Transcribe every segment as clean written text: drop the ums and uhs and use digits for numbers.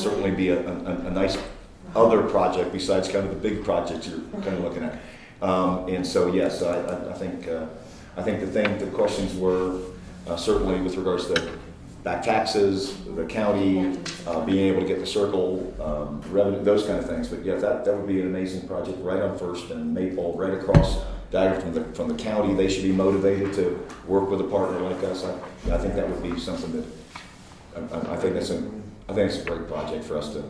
certainly be a nice other project besides kind of the big projects you're kind of looking at. And so, yes, I think the questions were certainly with regards to back taxes, the county, being able to get the circle, revenue, those kind of things. But yeah, that would be an amazing project right on First and Maple, right across from the county. They should be motivated to work with a partner like us. I think that would be something that I think it's a great project for us to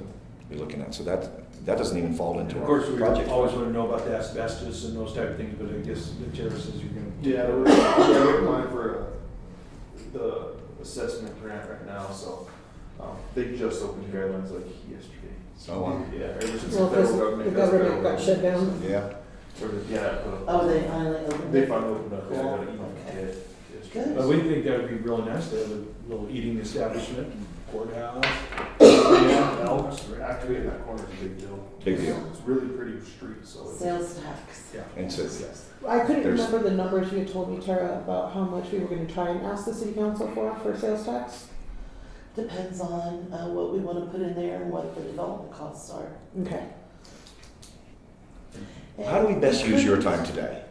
be looking at. So that doesn't even fall into Of course, our we project. always want to know about the asbestos and those type of things, but I guess the chair says you're going to. Yeah, we're applying for the assessment grant right now, so they just opened guidelines like yesterday. So, Oh, wow. yeah, ever since Well, the federal the government. government got shut down. Yeah. Oh, they finally opened They it? finally opened up. Cool. Yeah, I got an email Okay. yesterday. But we think that would be really nice to have a little eating establishment, courthouse. Yeah, Elks. Activating that corner is a big deal. Big deal. It's really pretty street, so. Sales tax. Yeah. And so, yes. I couldn't There's- remember the numbers you had told me, Tara, about how much we were gonna try and ask the city council for sales tax. Depends on what we want to put in there and what the development costs are. Okay. How do we best use your time today?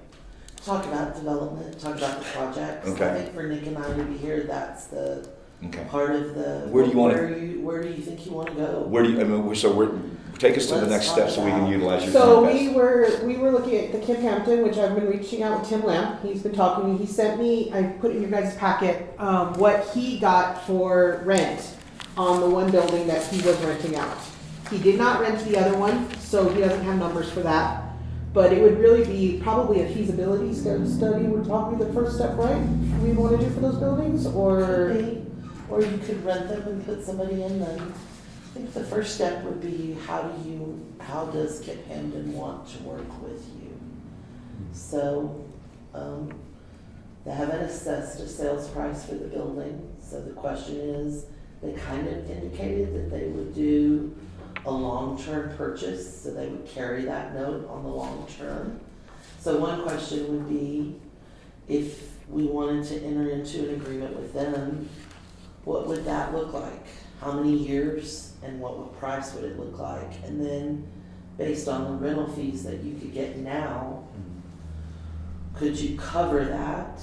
Talk about development, talk about the projects. Okay. I think for Nick and I to be here, that's the Okay. part of the. Where do you wanna- Where do you think you want to go? Where do you, I mean, take us to the Let's next talk step so we can about- utilize your So time best. we were looking at the Kip Hampton, which I've been reaching out with Tim Lamb. He's been talking to me. He sent me, I put in your guys' packet, what he got for rent on the one building that he was renting out. He did not rent the other one, so he doesn't have numbers for that. But it would really be probably a feasibility study would probably be the first step, right? We want to do for those buildings, or Maybe. Or you could rent them and put somebody in them. I think the first step would be how does Kip Hamden want to work with you? So, they haven't assessed a sales price for the building, so the question is, they kind of indicated that they would do a long-term purchase, so they would carry that note on the long term. So one question would be, if we wanted to enter into an agreement with them, what would that look like? How many years and what price would it look like? And then, based on the rental fees that you could get now, could you cover that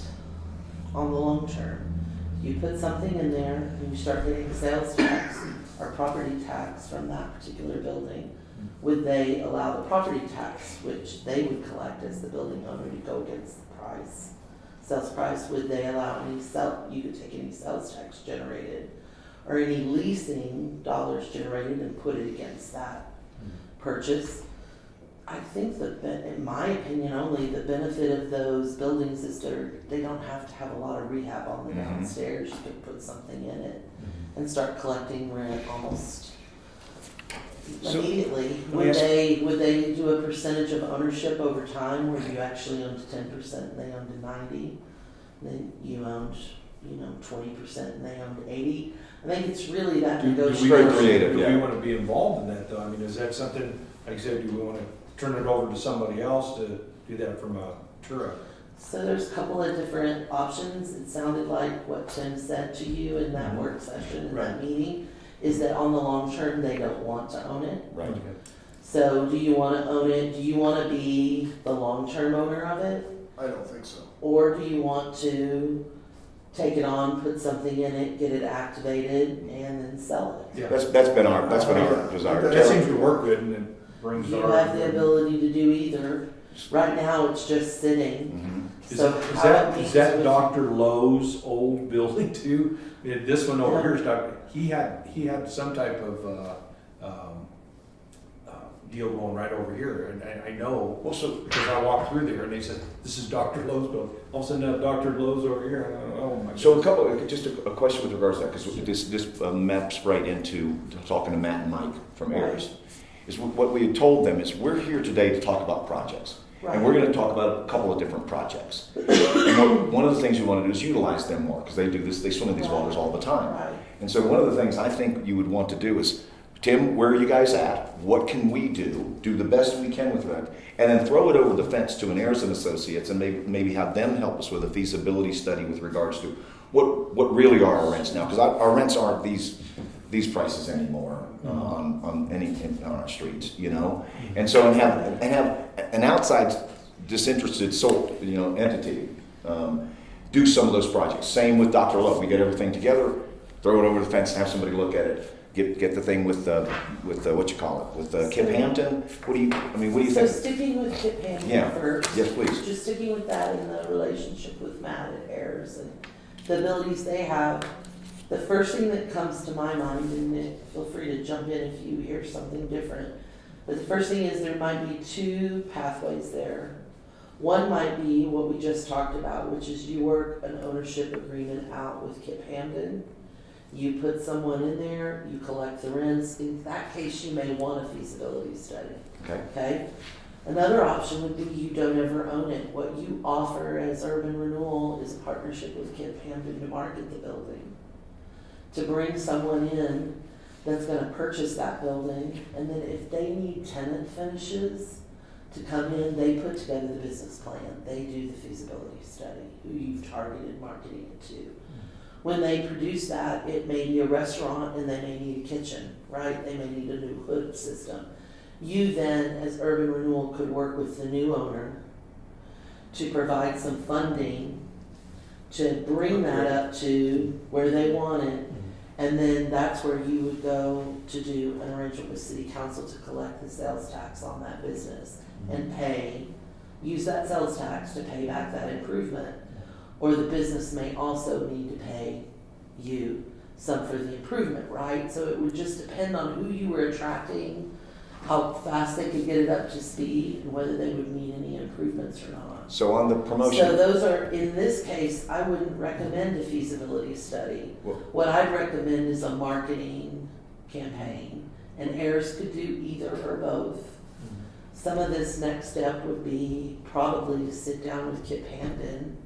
on the long term? You put something in there and you start getting sales tax or property tax from that particular building. Would they allow the property tax, which they would collect as the building owner, to go against the price? Sales price, would they allow you could take any sales tax generated or any leasing dollars generated and put it against that purchase? I think that, in my opinion only, the benefit of those buildings is they don't have to have a lot of rehab on the downstairs. You could put something in it and start collecting rent almost So, immediately. let me ask- Would they do a percentage of ownership over time where you actually owned 10% and they owned 90%? Then you owned, 20% and they owned 80%? I think it's really that Do we negotiation. Very creative, Do yeah. we want to be involved in that though? I mean, is that something, like I said, do we want to turn it over to somebody else to do that from a TURA? So there's a couple of different options. It sounded like what Tim said to you in that work session, in that meeting, is that on the long term, they don't want to own it. Right. So do you want to own it? Do you want to be the long-term owner of it? I don't think so. Or do you want to take it on, put something in it, get it activated, and then sell it? Yeah. That's been our desire. That seems to work good and it brings You our. have the ability to do either. Right now, it's just sitting. Mhm. Is So that, how it is meets that with- Dr. Lowe's old building too? This one over here is Dr., he had some type of, deal going right over here, and I know, Well, so because I walked through there and they said, this is Dr. Lowe's building. All of a sudden, Dr. Lowe's over here, and I, oh my. So just a question with regards to that, because this maps right into talking to Matt and Mike from Aries. Is what we had told them is we're here today to talk about projects. And we're going to talk about a couple of different projects. And one of the things we want to do is utilize them more, because they do this, they swim in these waters all the time. Right. And so one of the things I think you would want to do is, Tim, where are you guys at? What can we do? Do the best we can with that. And then throw it over the fence to an Ayers and Associates and maybe have them help us with a feasibility study with regards to what really are our rents now. Because our rents aren't these prices anymore. on our streets, you know? And so, and have an outside disinterested entity, do some of those projects. Same with Dr. Love. We get everything together, throw it over the fence and have somebody look at it. Get the thing with what you call it, with Kip Hampton. What do you So think? sticking with Kip Hampton Yeah. first. Yes, please. Just sticking with that in the relationship with Matt at Ayers and the abilities they have. The first thing that comes to my mind, and Nick, feel free to jump in if you hear something different, but the first thing is there might be two pathways there. One might be what we just talked about, which is you work an ownership agreement out with Kip Hampton. You put someone in there, you collect the rents. In that case, you may want a feasibility study. Okay? Another option would be you don't ever own it. What you offer as Urban Renewal is a partnership with Kip Hampton to market the building. To bring someone in that's gonna purchase that building, and then if they need tenant finishes to come in, they put together the business plan. They do the feasibility study, who you've targeted marketing it to. When they produce that, it may be a restaurant and they may need a kitchen, right? They may need a new hood system. You then, as Urban Renewal, could work with the new owner to provide some funding to bring that up to where they want it. And then that's where you would go to do an arrangement with City Council to collect the sales tax on that business and use that sales tax to pay back that improvement. Or the business may also need to pay you some for the improvement, right? So it would just depend on who you were attracting, how fast they could get it up to speed, and whether they would need any improvements or not. So on the promotion. So those are, in this case, I wouldn't recommend a feasibility study. Well, What I'd recommend is a marketing campaign, and Ayers could do either or both. Some of this next step would be probably to sit down with Kip Hampton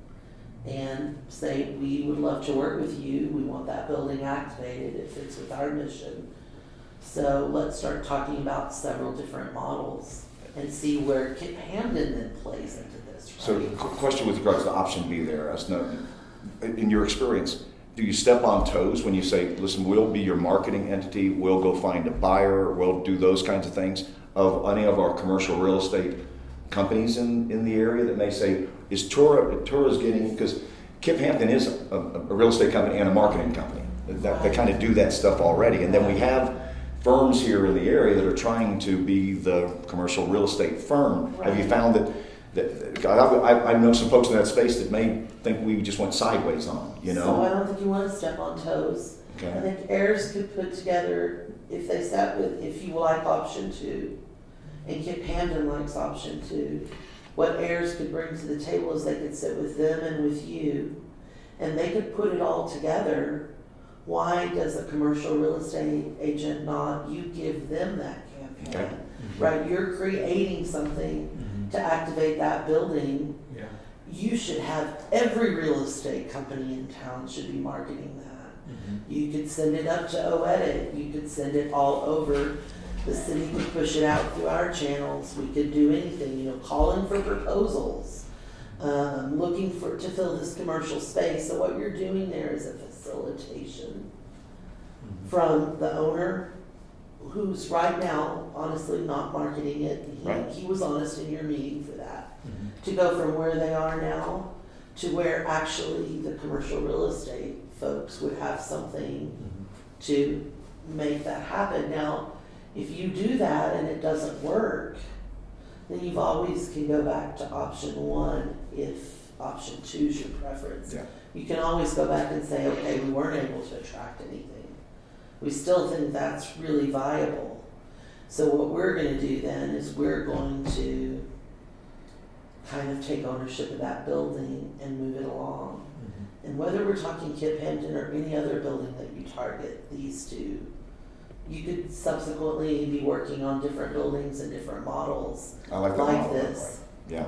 and say, we would love to work with you. We want that building activated. It fits with our mission. So let's start talking about several different models and see where Kip Hampton then plays into this. So, Right? question with regards to option B there. In your experience, do you step on toes when you say, listen, we'll be your marketing entity, we'll go find a buyer, we'll do those kinds of things of any of our commercial real estate companies in the area that may say, is TURA's getting, because Kip Hampton is a real estate company and a marketing company. They kind of do that stuff already. And then we have firms here in the area that are trying to be the commercial real estate firm. Right. Have you found that I know some folks in that space that may think we just went sideways on, you know? So I don't think you want to step on toes. Okay. I think Ayers could put together, if you like option 2, and Kip Hampton likes option 2, what Ayers could bring to the table is they could sit with them and with you, and they could put it all together. Why does a commercial real estate agent not, you give them that campaign, Okay. right? You're creating something to activate that building. Yeah. You should have, every real estate company in town should be marketing that. You could send it up to OEdit, you could send it all over. The city could push it out through our channels. We could do anything, calling for proposals, looking to fill this commercial space. So what you're doing there is a facilitation from the owner, who's right now honestly not marketing it. Right. He was honest in your meeting for that. To go from where they are now to where actually the commercial real estate folks would have something to make that happen. Now, if you do that and it doesn't work, then you've always can go back to option 1 if option 2 is your preference. Yeah. You can always go back and say, okay, we weren't able to attract anything. We still think that's really viable. So what we're going to do then is we're going to kind of take ownership of that building and move it along. And whether we're talking Kip Hampton or any other building that you target, these two, you could subsequently be working on different buildings and different models I like that like model. this. Yeah.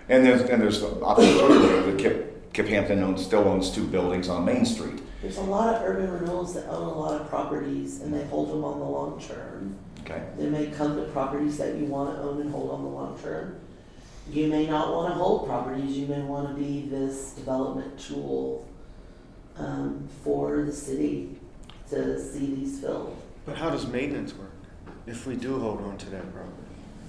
And there's the option 2 that Kip Hampton still owns 2 buildings on Main Street. There's a lot of urban renewals that own a lot of properties and they hold them on the long term. Okay. They may come to properties that you want to own and hold on the long term. You may not want to hold properties. You may want to be this development tool for the city to see these filled. But how does maintenance work? If we do hold on to that property.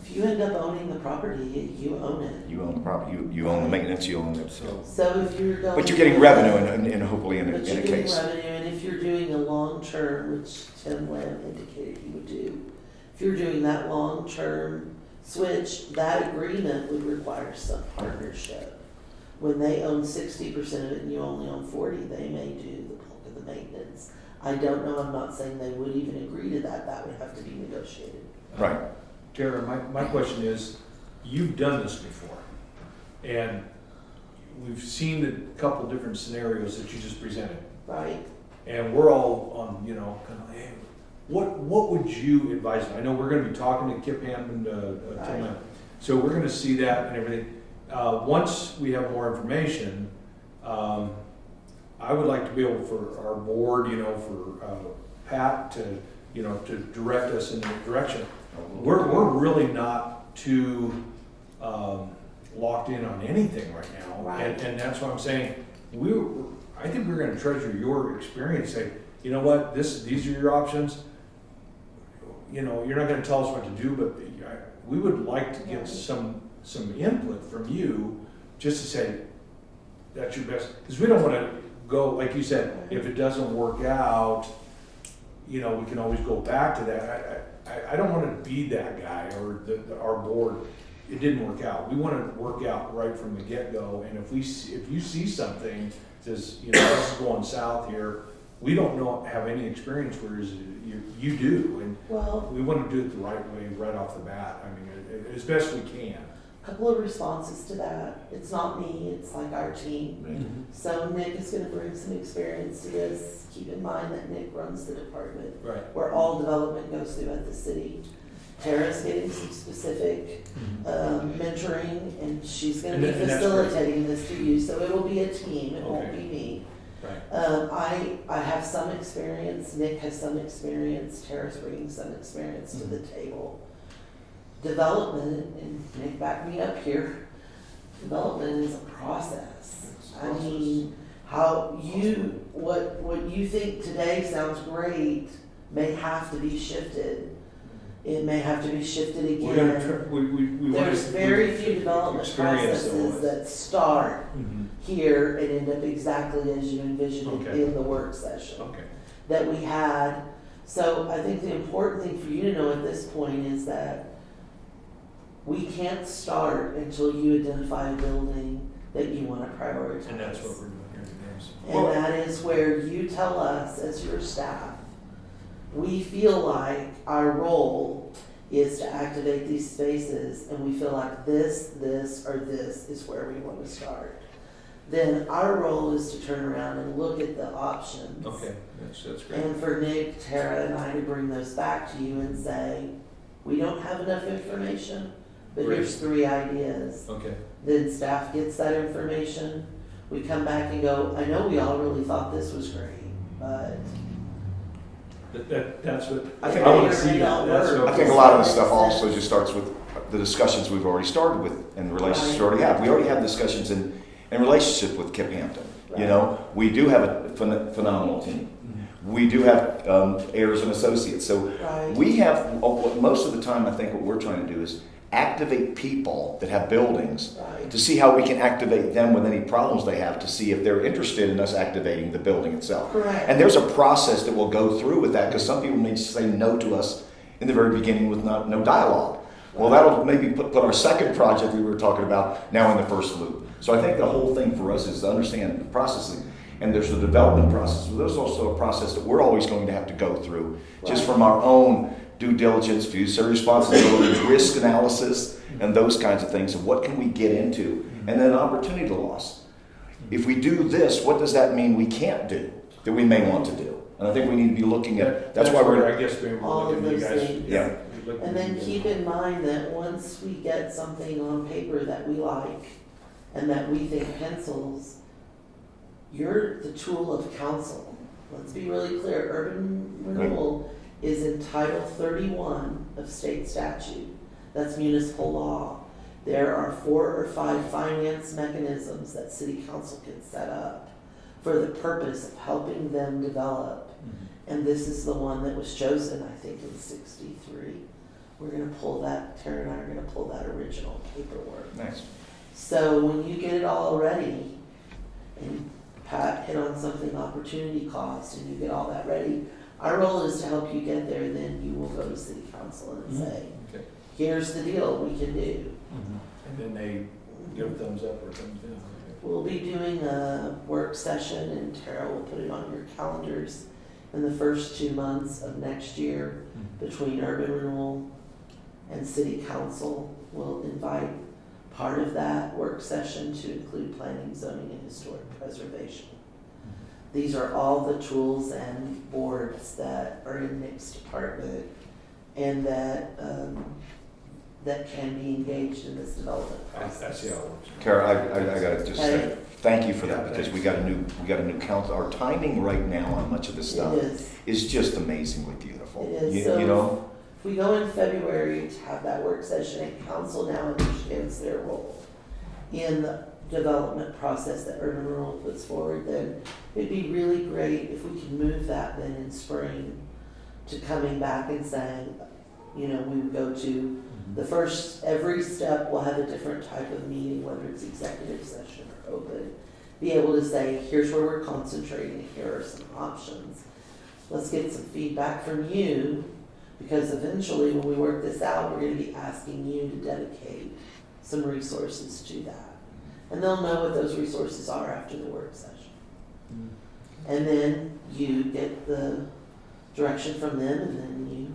If you end up owning the property, you own it. You own the property, you own the maintenance, you own it, So, So if you're going. but you're getting revenue and hopefully in But a you're case. getting revenue, and if you're doing a long-term, which Tim Lamb indicated he would do, if you're doing that long-term switch, that agreement would require some partnership. When they own 60% of it and you only own 40, they may do the bulk of the maintenance. I don't know, I'm not saying they would even agree to that, that would have to be negotiated. Right. Tara, my question is, you've done this before, and we've seen a couple different scenarios that you just presented, Right? and we're all on, kind of, hey, what would you advise? I know we're gonna be talking to Kip Hammond, Tim Right. Lamb, so we're gonna see that and everything. Once we have more information, I would like to be able for our board, for Pat to direct us in that direction. We're really not too locked in on anything right now, Right. and that's what I'm saying. I think we're going to treasure your experience. Say, you know what, these are your options. You're not going to tell us what to do, but we would like to get some input from you, just to say that's your best, because we don't want to go like you said. If it doesn't work out, we can always go back to that. I don't want to be that guy or our board. It didn't work out. We want to work out right from the get-go. And if you see something that says, this is going south here, we don't have any experience, whereas you do, and Well, we want to do it the right way right off the bat. I mean, as best we can. a couple of responses to that. It's not me, it's like our team. So Nick is gonna bring some experience to this. Keep in mind that Nick runs the department Right. where all development goes through at the city. Tara's getting some specific mentoring, and she's gonna be And that's great. facilitating this to you, so it'll be a team, it won't Okay. be me. Right. I have some experience, Nick has some experience, Tara's bringing some experience to the table. Development, and Nick, back me up here, development is a process. I mean, what you think today sounds great may have to be shifted. It may have to be shifted We're gonna again. we There's very few development experience processes though. that start Mhm. here and end up exactly as you envisioned it Okay. in the work session Okay. that we had. So I think the important thing for you to know at this point is that we can't start until you identify a building that you want to prioritize. And that's what we're doing here today. So. And that is where you tell us as your staff, we feel like our role is to activate these spaces, and we feel like this, or this is where we want to start. Then our role is to turn around and look at the options. Okay, that's great. And for Nick, Tara, and I to bring those back to you and say, we don't have enough information, but Great. here's 3 ideas. Okay. Then staff gets that information, we come back and go, I know we all really thought this was great, but That's what I think- I want to see. That. That's what I think a lot of this stuff also just starts with the discussions we've already started with and the relationships we already have. We already have discussions in relationship with Kip Hampton. We do have a phenomenal team. We do have heirs and associates. So Right. we have, most of the time, I think what we're trying to do is activate people that have buildings Right. to see how we can activate them with any problems they have, to see if they're interested in us activating the building itself. Correct. And there's a process that we'll go through with that, because some people may say no to us in the very beginning with no dialogue. Well, that'll maybe put our second project we were talking about now in the first loop. So I think the whole thing for us is to understand the processing. And there's the development process, but there's also a process that we're always going to have to go through, just Right. from our own due diligence, fiduciary responsibility, risk analysis, and those kinds of things, and what can we get into, and then opportunity loss. If we do this, what does that mean we can't do, that we may want to do? And I think we need to be looking at, that's why where we're, I guess maybe we're All of looking at you those guys. things. Yeah. We're looking And at then you guys. keep in mind that once we get something on paper that we like and that we think pencils, you're the tool of council. Let's be really clear, urban renewal is in Title 31 of state statute. That's municipal law. There are 4 or 5 finance mechanisms that city council can set up for the purpose of helping them develop. And this is the one that was chosen, I think, in '63. We're gonna pull that, Tara and I are gonna pull that original paperwork. Nice. So when you get it all ready, and Pat hit on something, opportunity cost, and you get all that ready, our role is to help you get there, then you will go to city council and say, Okay. here's the deal we can do. And then they give a thumbs up or thumbs down. We'll be doing a work session, and Tara will put it on your calendars in the first 2 months of next year between Urban Renewal and City Council. We'll invite part of that work session to include planning, zoning, and historic preservation. These are all the tools and boards that are in Nick's department and that that can be engaged in this development process. That's how it works. Tara, I gotta just say, Okay. thank you for that, Yeah, because thanks. we got a new council. Our timing right now on much of this stuff It is. just amazingly beautiful. It is. You So- know? If we go in February to have that work session and council now understands their role in the development process that Urban Renewal puts forward, then it'd be really great if we could move that then in spring to coming back and saying, we would go to the first, every step will have a different type of meeting, whether it's executive session or open. Be able to say, here's where we're concentrating, here are some options. Let's get some feedback from you, because eventually when we work this out, we're gonna be asking you to dedicate some resources to that. And they'll know what those resources are after the work session. And then you get the direction from them, and then you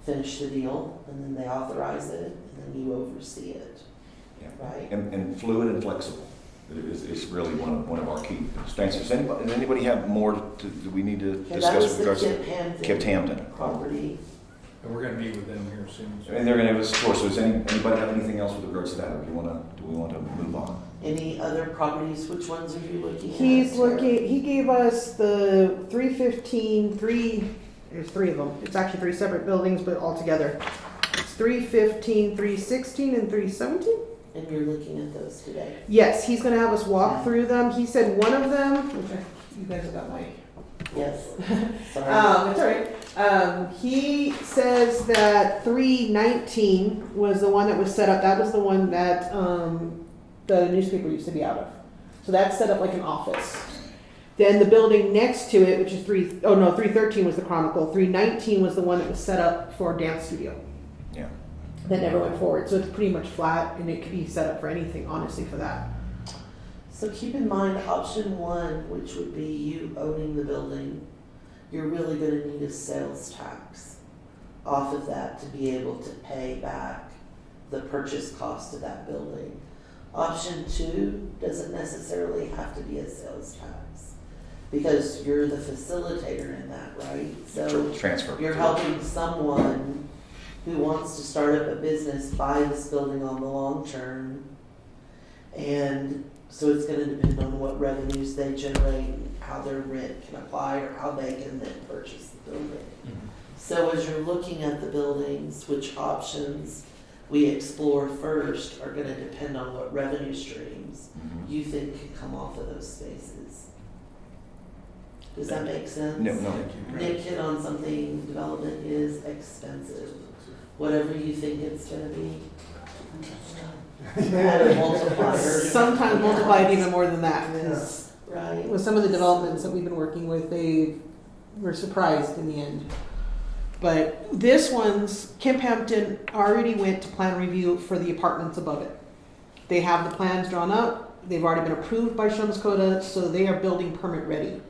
finish the deal, and then they authorize it, and then you oversee it, Yeah. right? And fluid and flexible is really one of our key strengths. Does anybody have more do we need to Okay, that discuss was with the regards to Kip Hampton Hampton? property. And we're gonna meet with them here soon. so- And they're gonna have a tour, so does anybody have anything else with regards to that, or do we want to move on? Any other properties, which ones are you looking at? He's Tara? looking, he gave us the 315, there's 3 of them. It's actually 3 separate buildings, but all together. It's 315, 316, and 317? And you're looking at those today? Yes, he's gonna have us walk through them. He said one of them, which you guys have got my, Yes. Sorry. it's all right. He says that 319 was the one that was set up. That was the one that the newspaper used to be out of. So that's set up like an office. Then the building next to it, which is 313 was the Chronicle. 319 was the one that was set up for a dance studio. Yeah. That never went forward. So it's pretty much flat, and it could be set up for anything, honestly, for that. So keep in mind, option 1, which would be you owning the building, you're really gonna need a sales tax off of that to be able to pay back the purchase cost of that building. Option 2 doesn't necessarily have to be a sales tax, because you're the facilitator in that, right? So Transfer. you're helping someone who wants to start up a business buy this building on the long term. And so it's gonna depend on what revenues they generate, and how their rent can apply, or how they can then purchase the building. So as you're looking at the buildings, which options we explore first are gonna depend on what revenue streams Mhm. you think can come off of those spaces. Does that make sense? No. Nick hit on something, development is expensive. Whatever you think it's gonna be. Add a multiplier. Sometimes multiplied even more than that. Because Right. with some of the developments that we've been working with, they were surprised in the end. But this one's, Kemp Hampton already went to plan review for the apartments above it. They have the plans drawn up, they've already been approved by Shumascoda, so they are building permit ready.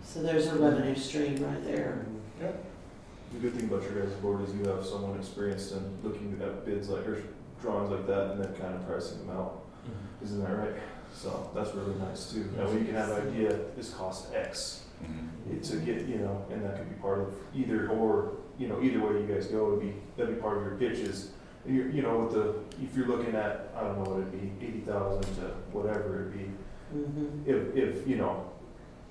So there's a revenue stream right there. The good thing about your guys' board is you have someone experienced in looking at bids like, or drawings like that, and then kind of pricing them out. Isn't that right? So that's really nice too. That way you can have an idea, this costs X Mhm. to get, and that could be part of either way you guys go, that'd be part of your pitches. And with if you're looking at, I don't know what it'd be, 80,000 to whatever it'd be, Mhm. if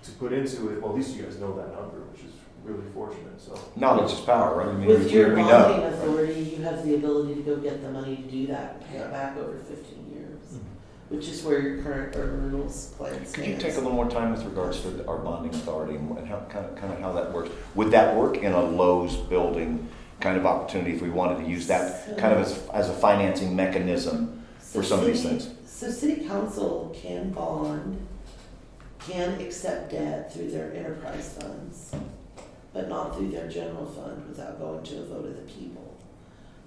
to put into it, well, at least you guys know that number, which is really fortunate, so. Knowledge is power, right? I mean, With your we bonding know. authority, you have the ability to go get the money to do that and pay it back over 15 years. which is where your current urban renewals plan stands. Could you take a little more time with regards to our bonding authority and how, kind of how that works? Would that work in a Lowe's building kind of opportunity if we wanted to use that kind of as a financing mechanism for some of these things? So city council can bond, can accept debt through their enterprise funds, but not through their general fund without going to a vote of the people.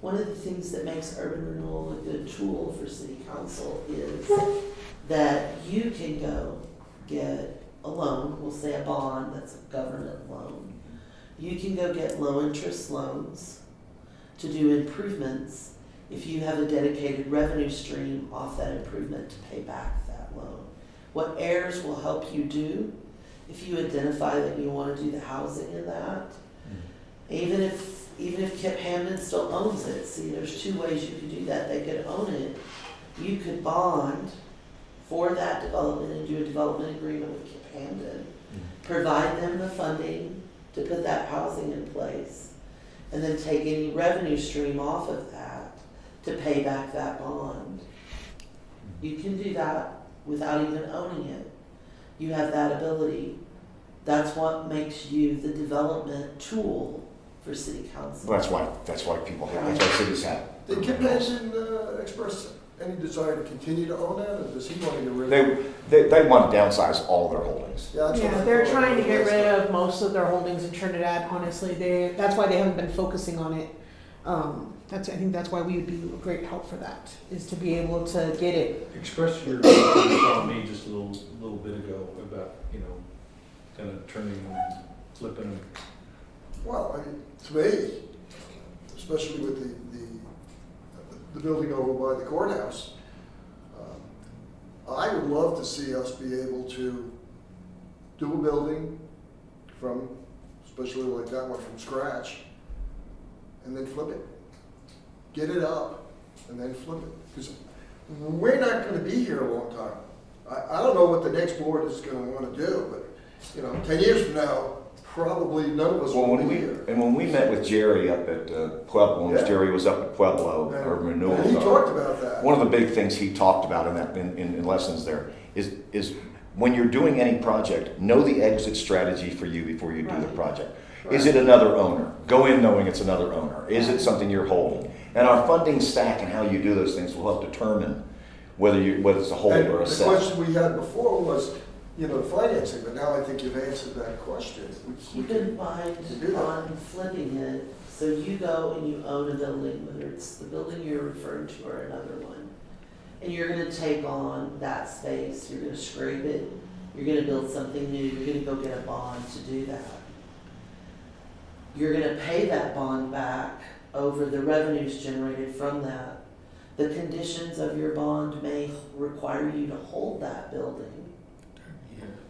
One of the things that makes urban renewal a good tool for city council is that you can go get a loan, we'll say a bond, that's a government loan. You can go get low interest loans to do improvements if you have a dedicated revenue stream off that improvement to pay back that loan. What heirs will help you do, if you identify that you want to do the housing in that, even if Kip Hamden still owns it, see, there's two ways you could do that. They could own it. You could bond for that development and do a development agreement with Kip Hamden, provide them the funding to put that housing in place, and then take any revenue stream off of that to pay back that bond. You can do that without even owning it. You have that ability. That's what makes you the development tool for city council. That's why people have, that's why cities have. Did Kip Hansen express any desire to continue to own that, or does he want to get rid of it? They want to downsize all their holdings. Yeah, that's what Yeah, I they're thought. trying to get rid of most of their holdings in Trinidad, honestly. That's why they haven't been focusing on it. I think that's why we would be a great help for that, is to be able to get it. Express your feelings on me just a little bit ago about, kind of turning and flipping them. Well, I mean, to me, especially with the building over by the courthouse, I would love to see us be able to do a building from, especially like that one, from scratch, and then flip it. Get it up, and then flip it. Because we're not going to be here a long time. I don't know what the next board is going to want to do, but 10 years from now, probably none of us will be here. When we met with Jerry up at Pueblo, when Yeah. Jerry was up at Pueblo, Urban Renewal. And he talked about that. One of the big things he talked about in lessons there is when you're doing any project, know the exit strategy for you before you do the Right. project. Is it another owner? Go in knowing it's another owner. Is it something you're holding? And our funding stack and how you do those things will help determine whether it's a hold And or a the sell. question we had before was, the financing, but now I think you've answered that question. Keep in mind do that. on flipping it, so you go and you own a building, whether it's the building you're referring to or another one, and you're gonna take on that space, you're gonna scrape it, you're gonna build something new, you're gonna go get a bond to do that. You're gonna pay that bond back over the revenues generated from that. The conditions of your bond may require you to hold that building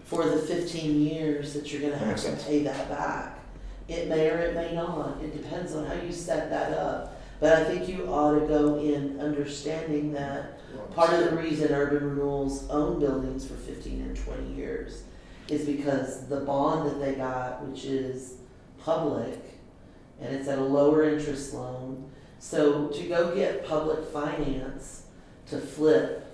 for the 15 years that you're gonna That have makes to sense. pay that back. It may or it may not, it depends on how you set that up. But I think you ought to go in understanding that part of the reason urban renewals own buildings for 15 and 20 years is because the bond that they got, which is public, and it's at a lower interest loan. So to go get public finance to flip,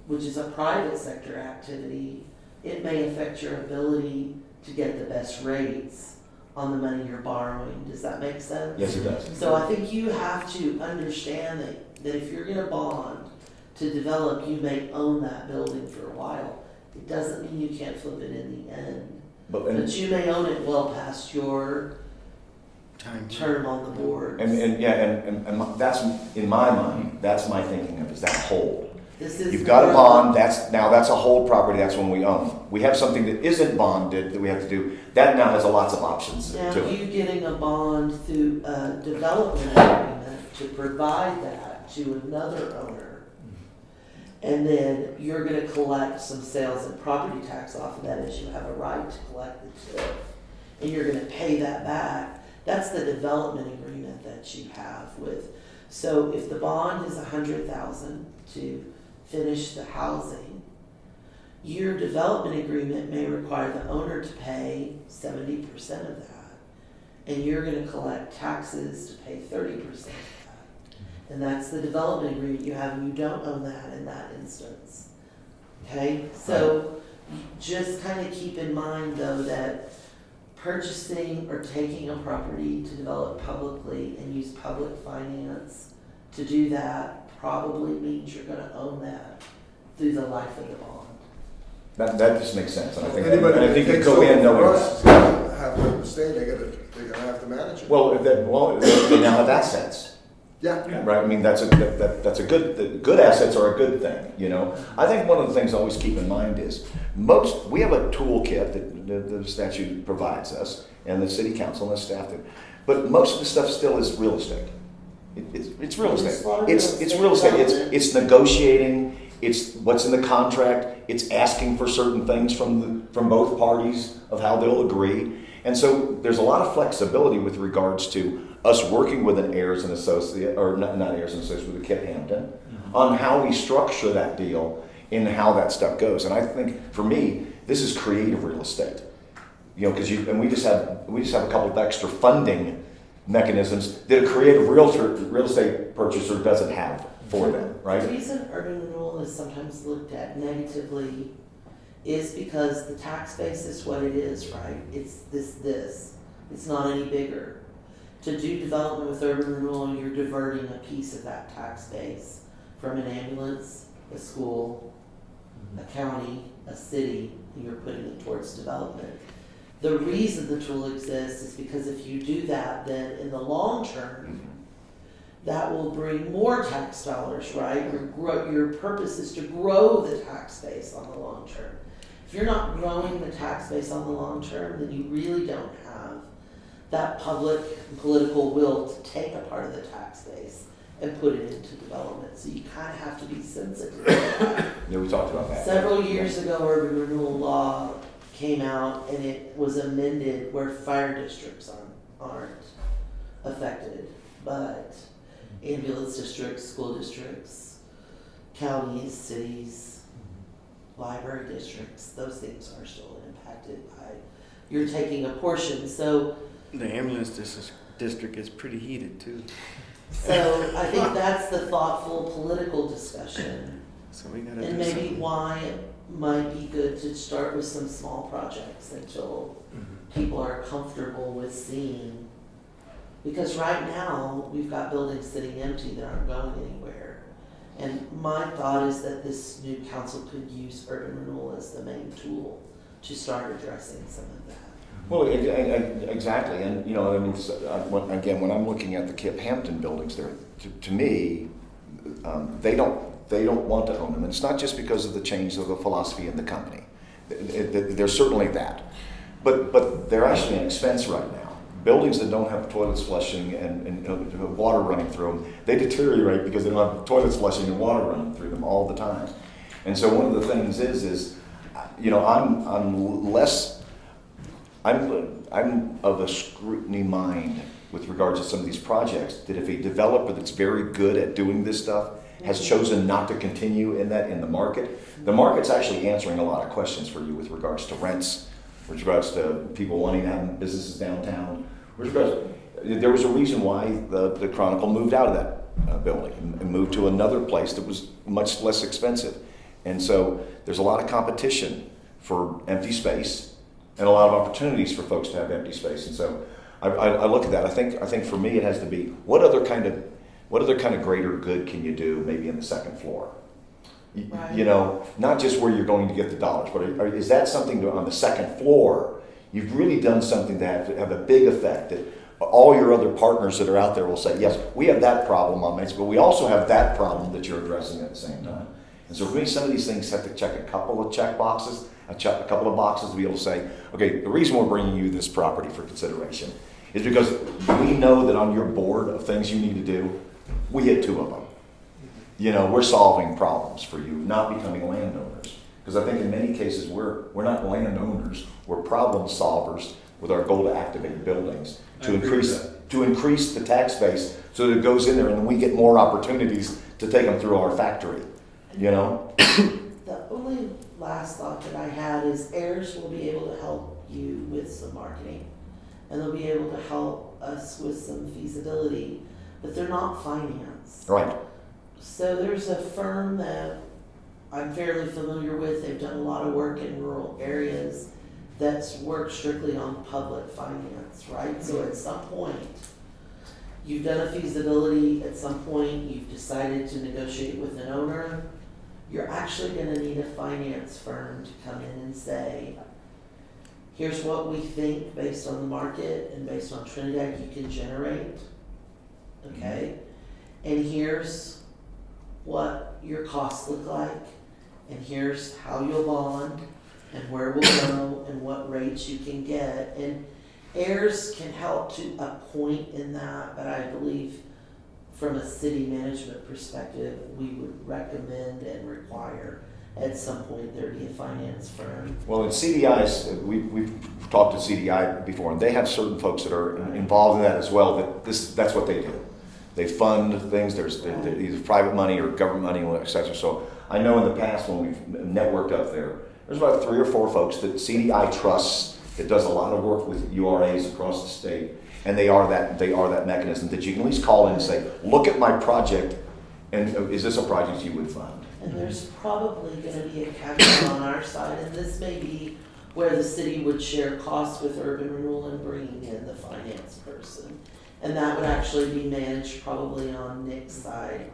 which is a private sector activity, it may affect your ability to get the best rates on the money you're borrowing. Does that make sense? Yes, it does. So I think you have to understand that if you're gonna bond to develop, you may own that building for a while. It doesn't mean you can't flip it in the end. But you may own it well past your Time. term on the board. And that's, in my mind, that's my thinking of, is that hold. This is You've got a more- bond, that's a hold property, that's when we own. We have something that isn't bonded that we have to do, that now has lots of options Now, to it. you getting a bond through a development agreement to provide that to another owner, and then you're gonna collect some sales and property tax off of that as you have a right to collect the TIF, and you're gonna pay that back. That's the development agreement that you have with. So if the bond is $100,000 to finish the housing, your development agreement may require the owner to pay 70% of that, and you're gonna collect taxes to pay 30% of that. And that's the development agreement you have, and you don't own that in that instance. Okay, so just kind of keep in mind though that purchasing or taking a property to develop publicly and use public finance to do that probably means you're gonna own that through the life of the bond. That just makes sense, and I think, Anybody and I that think you takes go over in for knowing. us is gonna have to understand, they're gonna have to manage it. Well, they now have assets. Yeah. Right, I mean, that's a good assets are a good thing, you know? I think one of the things I always keep in mind is, we have a toolkit that the statute provides us, and the city council and the staff, but most of the stuff still is real estate. It's real estate. It's real estate, it's negotiating, it's what's in the contract, it's asking for certain things from both parties of how they'll agree. And so there's a lot of flexibility with regards to us working with an heirs and associate, or not heirs and associates, with a Kip Hampton, on how we structure that deal and how that stuff goes. And I think for me, this is creative real estate. You know, because we just have a couple of extra funding mechanisms that a creative real estate purchaser doesn't have for them, right? The reason urban renewal is sometimes looked at negatively is because the tax base is what it is, right? It's this. It's not any bigger. To do development with urban renewal, you're diverting a piece of that tax base from an ambulance, a school, a county, a city, and you're putting it towards development. The reason the tool exists is because if you do that, then in the long term, that will bring more tax dollars, right? Your purpose is to grow the tax base on the long term. If you're not growing the tax base on the long term, then you really don't have that public and political will to take a part of the tax base and put it into development. So you kind of have to be sensitive to that. Yeah, we talked about that. Several years ago, urban renewal law came out and it was amended where fire districts aren't affected, but ambulance districts, school districts, counties, cities, library districts, those things are still impacted by, you're taking a portion. So The ambulance district is pretty heated too. So I think that's the thoughtful political discussion, So we gotta and do maybe something. why it might be good to start with some small projects until people are comfortable with seeing. Because right now, we've got buildings sitting empty that aren't going anywhere. And my thought is that this new council could use urban renewal as the main tool to start addressing some of that. Well, exactly, and you know, I mean, again, when I'm looking at the Kip Hampton buildings, there, to me, they don't want to own them. And it's not just because of the change of the philosophy in the company. There's certainly that, but they're actually an expense right now. Buildings that don't have toilets flushing and water running through them, they deteriorate because they don't have toilets flushing and water running through them all the time. And so one of the things is, you know, I'm of a scrutiny mind with regards to some of these projects, that if a developer that's very good at doing this stuff has chosen not to continue in the market's actually answering a lot of questions for you with regards to rents, with regards to people wanting to have businesses downtown. There was a reason why the Chronicle moved out of that building and moved to another place that was much less expensive. And so there's a lot of competition for empty space, and a lot of opportunities for folks to have empty space. And so I look at that. I think for me it has to be, what other kind of greater good can you do maybe in the second floor? Right. You know, not just where you're going to get the dollars, but is that something on the second floor? You've really done something that have a big effect that all your other partners that are out there will say, yes, we have that problem on Main Street, but we also have that problem that you're addressing at the same time. And so for me, some of these things have to check a couple of check boxes, a couple of boxes to be able to say, okay, the reason we're bringing you this property for consideration is because we know that on your board of things you need to do, we hit 2 of them. You know, we're solving problems for you, not becoming landowners. Because I think in many cases we're not landowners, we're problem solvers with our goal to activate buildings to increase the tax base so that it goes in there and we get more opportunities to take them through our factory. You know? The only last thought that I had is heirs will be able to help you with some marketing, and they'll be able to help us with some feasibility, but they're not finance. Right. So there's a firm that I'm fairly familiar with. They've done a lot of work in rural areas that's worked strictly on public finance, right? So at some point, you've done a feasibility, at some point, you've decided to negotiate with an owner, you're actually gonna need a finance firm to come in and say, here's what we think based on the market and based on Trinidad you can generate, okay? And here's what your costs look like, and here's how you'll bond, and where we'll go, and what rates you can get. And heirs can help to a point in that, but I believe from a city management perspective, we would recommend and require at some point there be a finance firm. Well, in CDIs, we've talked to CDI before, and they have certain folks that are involved in that as well, that's what they do. They fund things, there's either private money or government money, et cetera. So I know in the past when we've networked up there, there's about 3 or 4 folks that CDI trusts that does a lot of work with URAs across the state. And they are that mechanism that you can at least call in and say, look at my project, and is this a project you would fund? And there's probably gonna be a caveat on our side, and this may be where the city would share costs with urban renewal and bringing in the finance person. And that would actually be managed probably on Nick's side,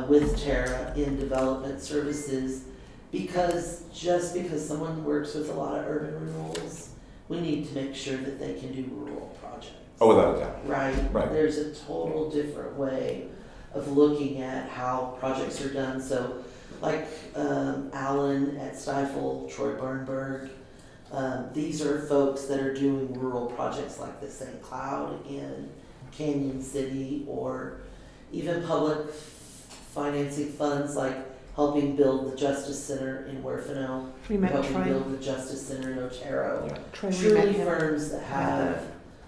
with TURA in development services. Because just because someone works with a lot of urban renewals, we need to make sure that they can do rural projects. Oh, without a doubt. Right. There's a total different way of looking at how projects are done. So like Alan at Stifle, Troy Bernberg, these are folks that are doing rural projects like the St. Cloud in Canyon City, or even public financing funds like helping build the Justice Center in Werfenau, We met helping Troy. build the Justice Center in Otero. Yeah. Troy, we met Truly him. firms that have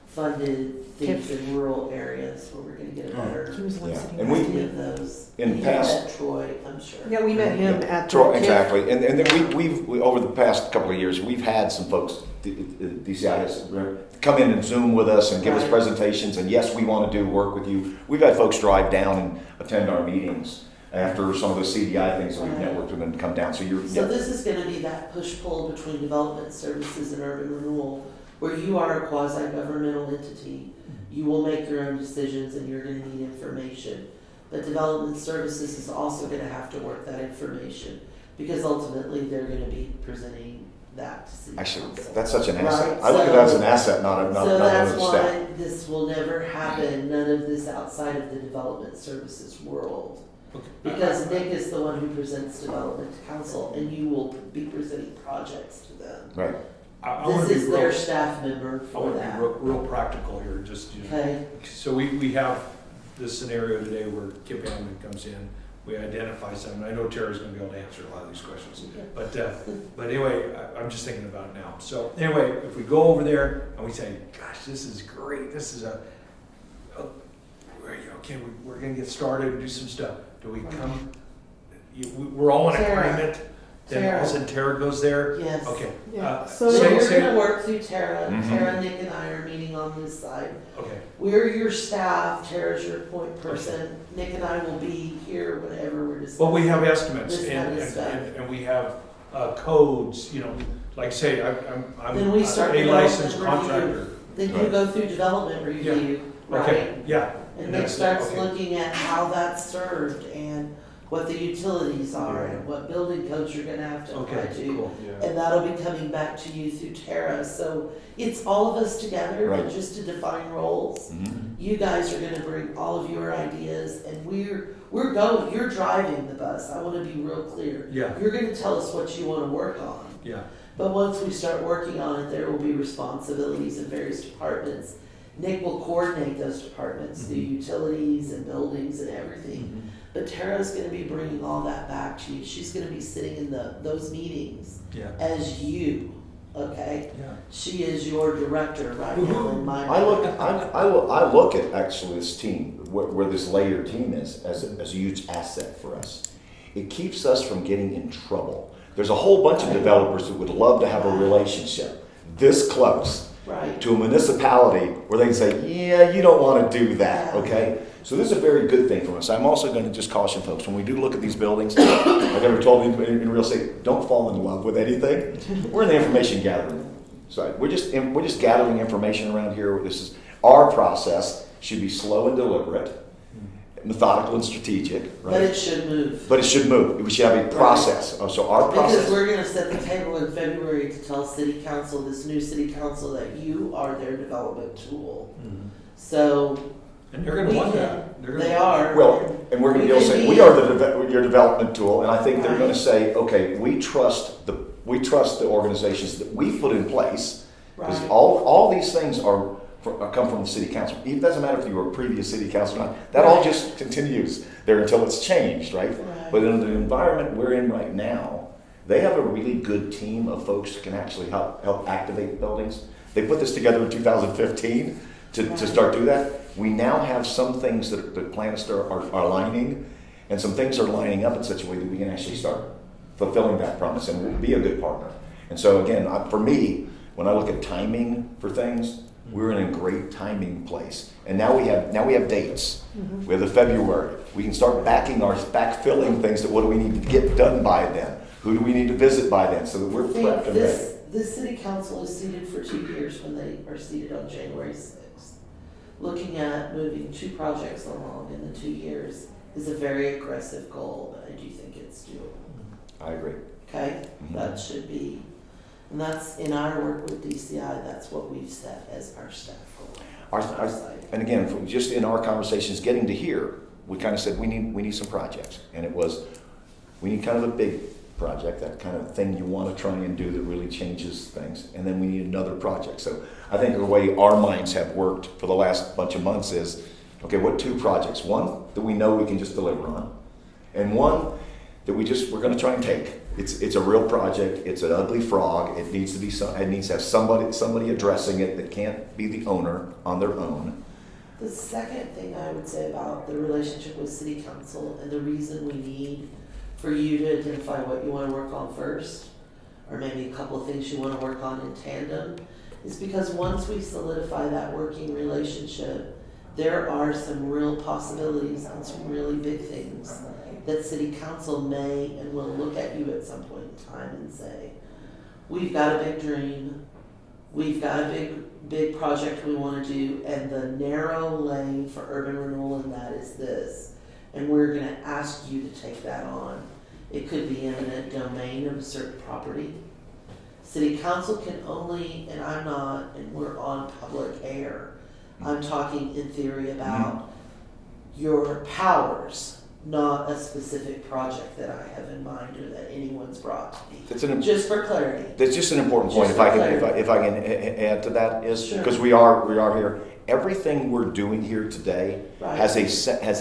funded things in rural areas where we're gonna get a He better was the one Yeah. sitting And next we- to idea me. of those. In You past- met Troy, I'm sure. Yeah, we met him Yeah. at Troy, the exactly, and then we over the past couple of years, we've had some folks, DCIs, come in and Zoom with us and give us Right. presentations, and yes, we want to do work with you. We've had folks drive down and attend our meetings after some of those CDI things that we've Right. networked with them to come down, so you're. So this is gonna be that push-pull between development services and urban renewal, where you are a quasi-governmental entity. You will make your own decisions and you're gonna need information. But development services is also gonna have to work that information, because ultimately they're gonna be presenting that to city Actually, council. that's such an asset. Right, I look at so- that as an asset, not So another that's step. why this will never happen, none of this outside of the development services world. Because Nick is the one who presents development to council, and you will be presenting projects to them. Right. I wanna This be is their real, staff member I for want to that. be real practical here, just, you know. Okay, So we have this scenario today where Kip Hamlin comes in, we identify some, I know Tara's gonna be able to answer a lot of these questions. But anyway, I'm just thinking about it now. So anyway, if we go over there and we say, gosh, this is great, this is we're gonna get started, do some stuff. Do we come, we're all in Tara. agreement, then all of a sudden Tara goes there? yes. Okay. Yeah. So Say- you're say- gonna work through Tara, Mhm. Tara, Nick and I are meeting on this side. Okay, We're your staff, Tara's your point person, Nick and I will be here whenever we're discussing. well, we have estimates This kind and, of stuff. and we have codes, you know, like say, I'm Then we start a development licensed review. contractor. Then you Right. go through development review, right? Okay, yeah. And Nick that's- starts okay. looking at how that's served and what the utilities are and what building codes you're gonna have to apply Okay, to. cool. Yeah. And that'll be coming back to you through Tara, so it's all of us together, but Right. just to define roles. Mhm. You guys are gonna bring all of your ideas, and we're going, you're driving the bus, I wanna be real clear. Yeah, You're gonna tell us what you wanna work on, yeah, but once we start working on it, there will be responsibilities in various departments. Nick will coordinate those departments, the Mhm. utilities and buildings and everything. Mhm. But Tara's gonna be bringing all that back to you. She's gonna be sitting in those meetings yeah, as you, okay? yeah. She is your director right now in my. I look at actually this team, where this layered team is, as a huge asset for us. It keeps us from getting in trouble. There's a whole bunch of developers that would love to have a relationship this close Right, to a municipality where they can say, yeah, you don't want to do that, Yeah. okay? So this is a very good thing for us. I'm also going to just caution folks, when we do look at these buildings, I've ever told you in real estate, don't fall in love with anything. We're in the information gathering side. We're just gathering information around here. This is our process. Should be slow and deliberate, methodical and strategic, right? But it should move. But it should move. We should have a process. So our Because process. we're gonna set the table in February to tell city council, this new city council, that you are their development tool. So, And they're gonna we want can- that. They're gonna they want are. Well, and we're going to be able to say, we are your development tool, and I think they're going to say, okay, we trust the organizations that we put in place, because Right. all these things come from the city council. It doesn't matter if you were a previous city council or not. That all Right. just continues there until it's changed, right? Right. But in the environment we're in right now, they have a really good team of folks that can actually help activate buildings. They put this together in 2015 to start doing that. We now have some things that the plans are lining, and some things are lining up in such a way that we can actually start fulfilling that promise, and we'll be a good partner. And so again, for me, when I look at timing for things, we're in a great timing place. And now we have dates. We have the February. We can start backfilling things that what do we need to get done by then? Who do we need to visit by then? So that we're I think prepped and ready. this city council is seated for 2 years when they are seated on January 6th. Looking at moving 2 projects along in the 2 years is a very aggressive goal, but I do think it's doable. I agree. Okay? Mhm. That should be, and that's in our work with DCI, that's what we've set as our staff goal. Our side. And again, just in our conversations getting to here, we kind of said we need some projects. And it was, we need kind of a big project, that kind of thing you want to try and do that really changes things. And then we need another project. So I think the way our minds have worked for the last bunch of months is, okay, what 2 projects? One that we know we can just deliver on, and one that we're going to try and take. It's a real project. It's an ugly frog. It needs to have somebody addressing it that can't be the owner on their own. The second thing I would say about the relationship with city council and the reason we need for you to identify what you want to work on first, or maybe a couple of things you want to work on in tandem, is because once we solidify that working relationship, there are some real possibilities and some really big things that city council may and will look at you at some point in time and say, we've got a big dream, we've got a big project we want to do, and the narrow lane for urban renewal in that is this, and we're going to ask you to take that on. It could be eminent domain of a certain property. City council can only, and I'm not, and we're on public air, I'm talking in theory about your powers, not a specific project that I have in mind or that anyone's brought to me. Just for clarity. That's just an important point. Just If I for can add to that is Sure. because we are here. Everything we're doing here today Right. has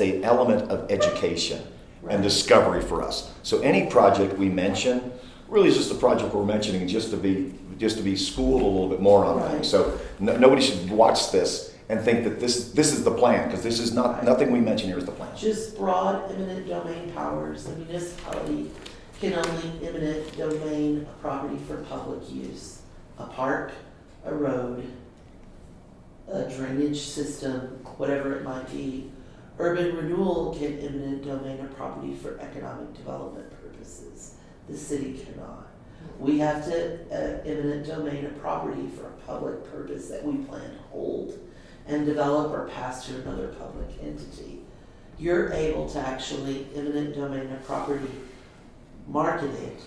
a element of education Right. and discovery for us. So any project we mention really is just a project we're mentioning just to be schooled a little bit more on Right. things. So nobody should watch this and think that this is the plan, because this is not Right. nothing we mention here is the plan. Just broad eminent domain powers. The municipality can only eminent domain a property for public use. A park, a road, a drainage system, whatever it might be. Urban renewal can eminent domain a property for economic development purposes. The city cannot. We have to eminent domain a property for a public purpose that we plan to hold and develop or pass to another public entity. You're able to actually eminent domain a property, market it,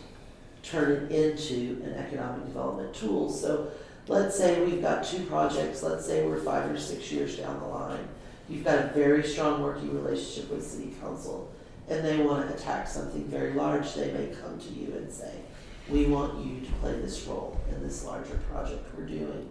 turn it into an economic development tool. So let's say we've got 2 projects, let's say we're 5 or 6 years down the line. You've got a very strong working relationship with city council, and they want to attack something very large. They may come to you and say, we want you to play this role in this larger project we're doing.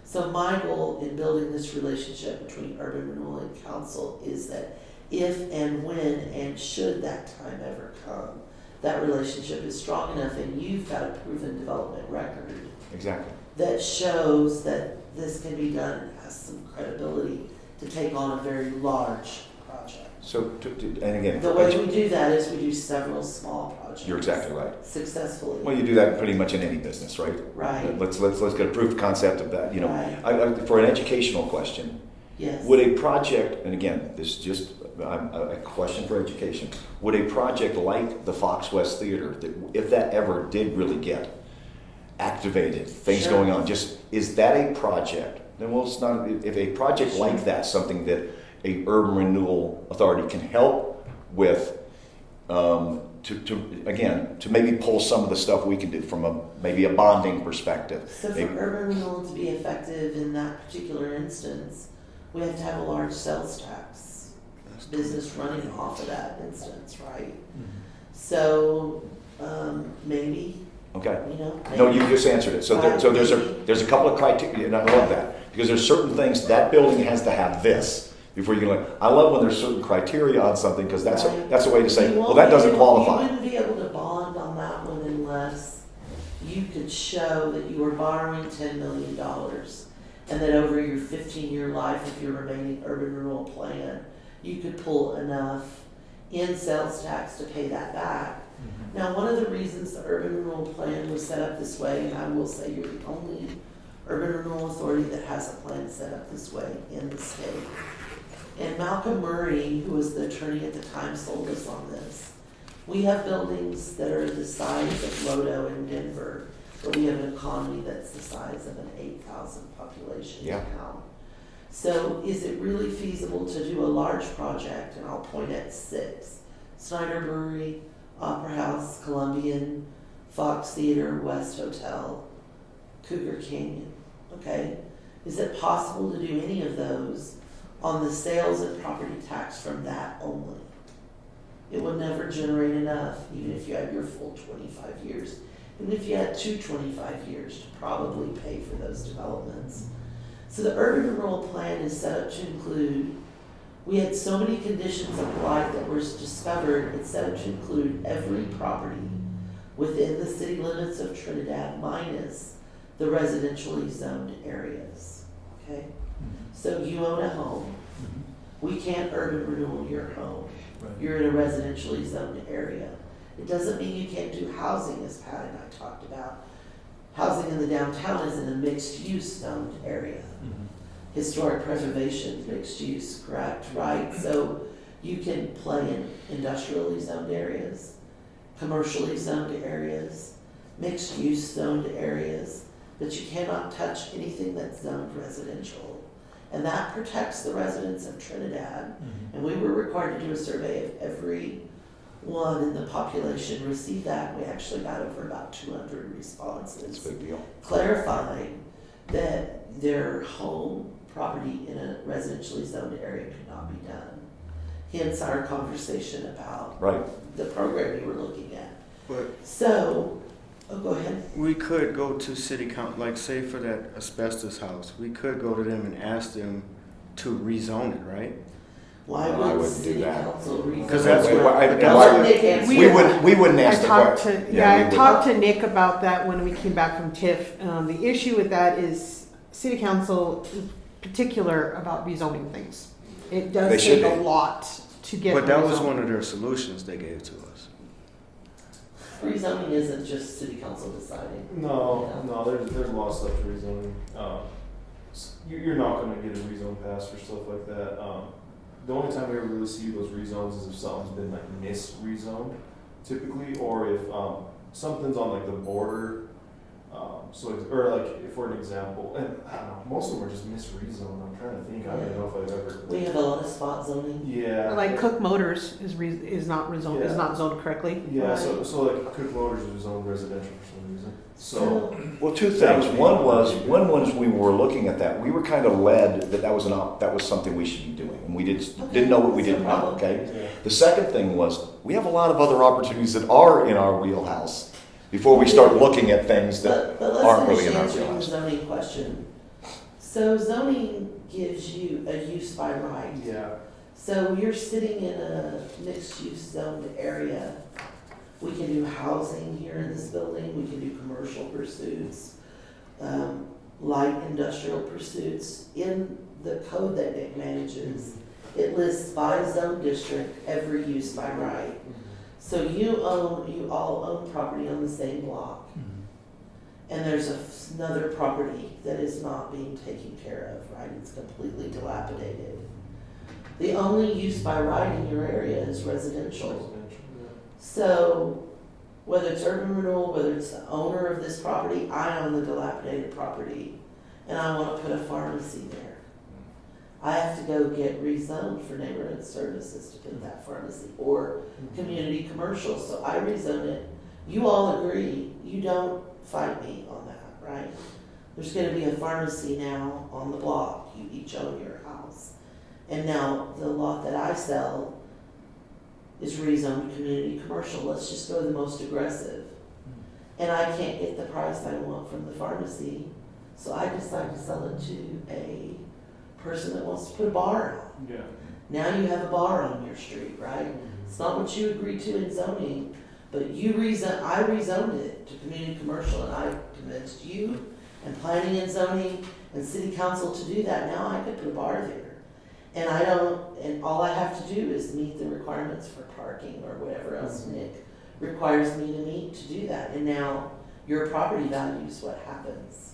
So my goal in building this relationship between urban renewal and council is that if and when and should that time ever come, that relationship is strong enough and you've got a proven development record Exactly. that shows that this can be done and has some credibility to take on a very large project. So and again, The way we do that is we do several small projects. you're exactly right. Successfully. Well, you do that pretty much in any business, right? Right. Let's get a proof of concept of that. You know, Right. for an educational question, Yes. Would a project, and again, this is just a question for education, would a project like the Fox West Theater, that if that ever did really get activated, things Sure. going on, just, is that a project? Then, well, it's not, if a project Sure. like that, something that a urban renewal authority can help with, to maybe pull some of the stuff we can do from maybe a bonding perspective. So for Maybe- urban renewal to be effective in that particular instance, we have to have a large sales tax business running off of that instance, right? So, maybe, Okay. you know. No, maybe. you just answered it. So, there's a couple of criteria, and I love that, because there's certain things, that building has to have this before you can, like, I love when there's certain criteria on something, because that's a way to say, You well, won't that be doesn't able- qualify. You wouldn't be able to bond on that one unless you could show that you were borrowing $10 million and that over your 15-year life of your remaining urban renewal plan, you could pull enough in sales tax to pay that back. Now, one of the reasons the urban renewal plan was set up this way, and I will say you're the only urban renewal authority that has a plan set up this way in the state. And Malcolm Murray, who was the attorney at the time, sold us on this. We have buildings that are the size of Lodo in Denver, but we have an economy that's the size of an 8,000 population Yeah. town. So is it really feasible to do a large project, and I'll point at 6, Snyder Brewery, Opera House, Columbian, Fox Theater, West Hotel, Cougar Canyon, okay? Is it possible to do any of those on the sales and property tax from that only? It would never generate enough, even if you had your full 25 years. Even if you had 25 years to probably pay for those developments. So the urban renewal plan is set up to include, we had so many conditions of blight that were discovered, it's set up to include every property within the city limits of Trinidad minus the residentially zoned areas, okay? So you own a home, we can't urban renewal your home. Right. You're in a residentially zoned area. It doesn't mean you can't do housing, as Pat and I talked about. Housing in the downtown is in a mixed-use zoned area. Historic preservation, mixed use, correct, right? So you can play in industrially zoned areas, commercially zoned areas, mixed-use zoned areas, but you cannot touch anything that's zoned residential. And that protects the residents of Trinidad. And we were required to do a survey of every one in the population, received that. We actually got over about 200 responses. It's a big deal. Clarifying that their home property in a residentially zoned area could not be done. Hence our conversation about Right. the program you were looking at. But So, go ahead. we could go to city council, like say for that asbestos house, we could go to them and ask them to rezone it, right? Why No, I would wouldn't do city that. council rezone? 'Cause that's it? what- I'll that's let what- Nick answer We that. wouldn't I ask the talked question. to, yeah, I we wouldn't. talked to Nick about that when we came back from TIF. The issue with that is city council is particular about rezoning things. It They does should take a be. lot to get. But that was rezoned. one of their solutions they gave to us. Rezoning isn't just city council deciding. No, Yeah. no, there's a lot of stuff to rezoning. You're not gonna get a rezone pass for stuff like that. The only time we ever really see those rezones is if something's been like mis-rezoned typically, or if, something's on like the border. Or like, for an example, and I don't know, most of them are just mis-rezoned. I'm trying to think, I don't know if I've ever. We have a lot of spot zoning. Yeah. Like Cook Motors is not rezoned, is Yeah. not zoned correctly. Yeah, so like Cook Motors is zoned residential for some reason. So, Well, two That things. would be- One was we were looking at that. We were kind of led that that was something we should be doing, and we didn't know what we Okay, didn't no know. problem. Okay. yeah. The second thing was we have a lot of other opportunities that are in our wheelhouse before we start looking at things that But let's aren't finish really in our answering the wheelhouse. zoning question. So zoning gives you a use by right. Yeah. So you're sitting in a mixed-use zoned area. We can do housing here in this building, we can do commercial pursuits, light industrial pursuits. In the code that Nick manages, it lists by zone district, every use by right. So you all own property on the same block. and there's another property that is not being taken care of, right? It's completely dilapidated. The only use by right in your area is residential. Residential, yeah. So whether it's urban renewal, whether it's the owner of this property, I own the dilapidated property and I want to put a pharmacy there. I have to go get rezoned for neighborhood services to put that pharmacy or community commercial. So I rezone it. You all agree. You don't fight me on that, right? There's going to be a pharmacy now on the block. You each own your house. And now the lot that I sell is rezoned community commercial. Let's just go the most aggressive. And I can't get the price I want from the pharmacy. So I decide to sell it to a person that wants to put a bar out. Yeah. Now you have a bar on your street, right? It's not what you agreed to in zoning, but I rezoned it to community commercial and I convinced you and planning and zoning and city council to do that. Now I could put a bar there. And all I have to do is meet the requirements for parking or whatever else Nick requires me to meet to do that. And now your property value is what happens.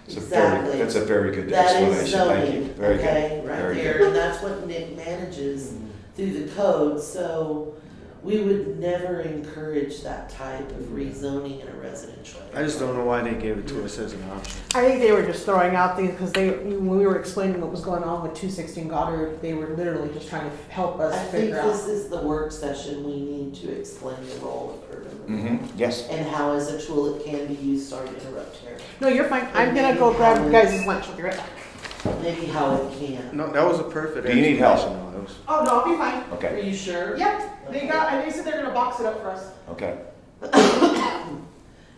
Exactly. That's a very good That is explanation. Thank you. zoning, Very okay, good. right Very there, good. and that's what Nick manages through the code, so we would never encourage that type of rezoning in a residential area. I just don't know why they gave it to us as an option. I think they were just throwing out things because when we were explaining what was going on with 216 Goddard, they were literally just trying to help us I think figure out. this is the work session we need to explain the role of urban renewal. Yes. And how as a tool it can be used, sorry to interrupt here, No, you're fine. I'm gonna go grab you guys' lunch. I'll be right back. maybe how it can. No, that was a perfect Do you need help? explanation, though. It was- Oh, no, I'll be fine. Are Okay. you sure? Yep, they said they're gonna box it up for us. Okay.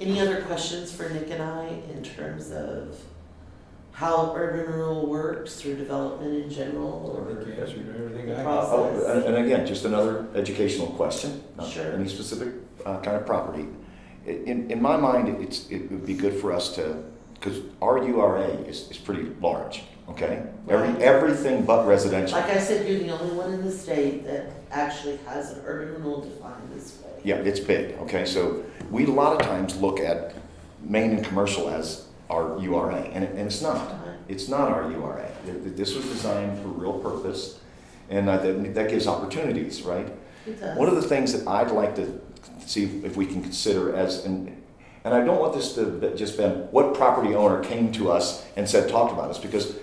Any other questions for Nick and I in terms of how urban renewal works through development in general I think you or answered everything I Process. got. And again, just another educational question, not Sure. any specific kind of property. In my mind, it would be good for us to, because our URA is pretty large, okay? Right. Everything but residential. like I said, you're the only one in the state that actually has an urban renewal defined this way. Yeah, it's big, okay? So we a lot of times look at main and commercial as our URA, and it's not. It's not our URA. This was designed for real purpose, and that gives opportunities, right? It does. One of the things that I'd like to see if we can consider as, and I don't want this to just been what property owner came to us and said, talked about us, because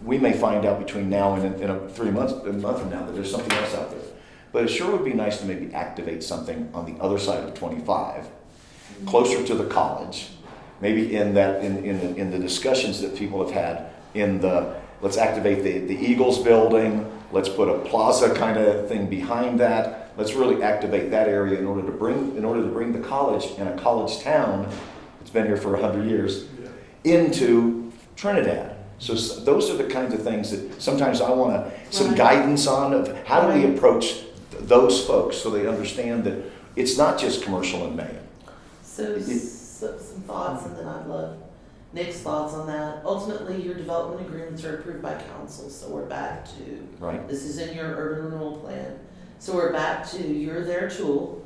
we may find out between now and in a month from now that there's something else out there. But it sure would be nice to maybe activate something on the other side of 25, closer to the college, maybe in the discussions that people have had let's activate the Eagles building, let's put a plaza kind of thing behind that. Let's really activate that area in order to bring the college and a college town, it's been here for 100 years, into Trinidad. So those are the kinds of things that sometimes I want some Right. guidance on of how do we Right. approach those folks so they understand that it's not just commercial in Maine. So some thoughts, and then I'd love Nick's thoughts on that. Ultimately, your development agreements are approved by council, so we're back to, Right. this is in your urban renewal plan. So we're back to, you're their tool.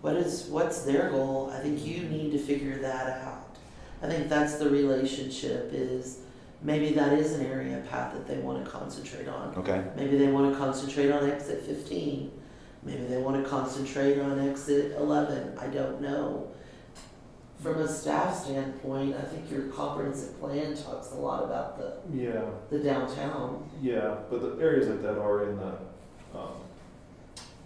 What's their goal? I think you need to figure that out. I think that's the relationship is, maybe that is an area path that they want to concentrate on. Okay. Maybe they want to concentrate on exit 15. Maybe they want to concentrate on exit 11. I don't know. From a staff standpoint, I think your comprehensive plan talks a lot about the downtown. Yeah, but the areas like that are in the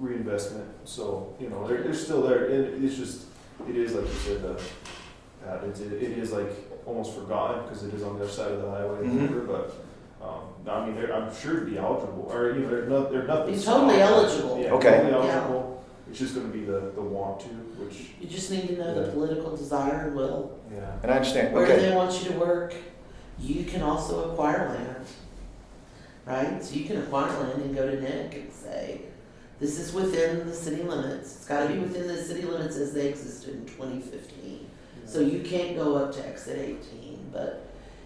reinvestment, so, they're still there. It is like you said, Pat, it is like almost forgotten because it is on the other side of the highway, Mhm. but, I mean, I'm sure it'd be eligible, or, they're nothing. Be totally eligible. Yeah, Okay. totally Yeah. eligible. It's just gonna be the want to, which, You just need to know the political desire and will. yeah. And I understand. Where do Okay. they want you to work? You can also acquire land, right? So you can acquire land and go to Nick and say, this is within the city limits. It's gotta be within the city limits as they existed in 2015. So you can't go up to exit 18, but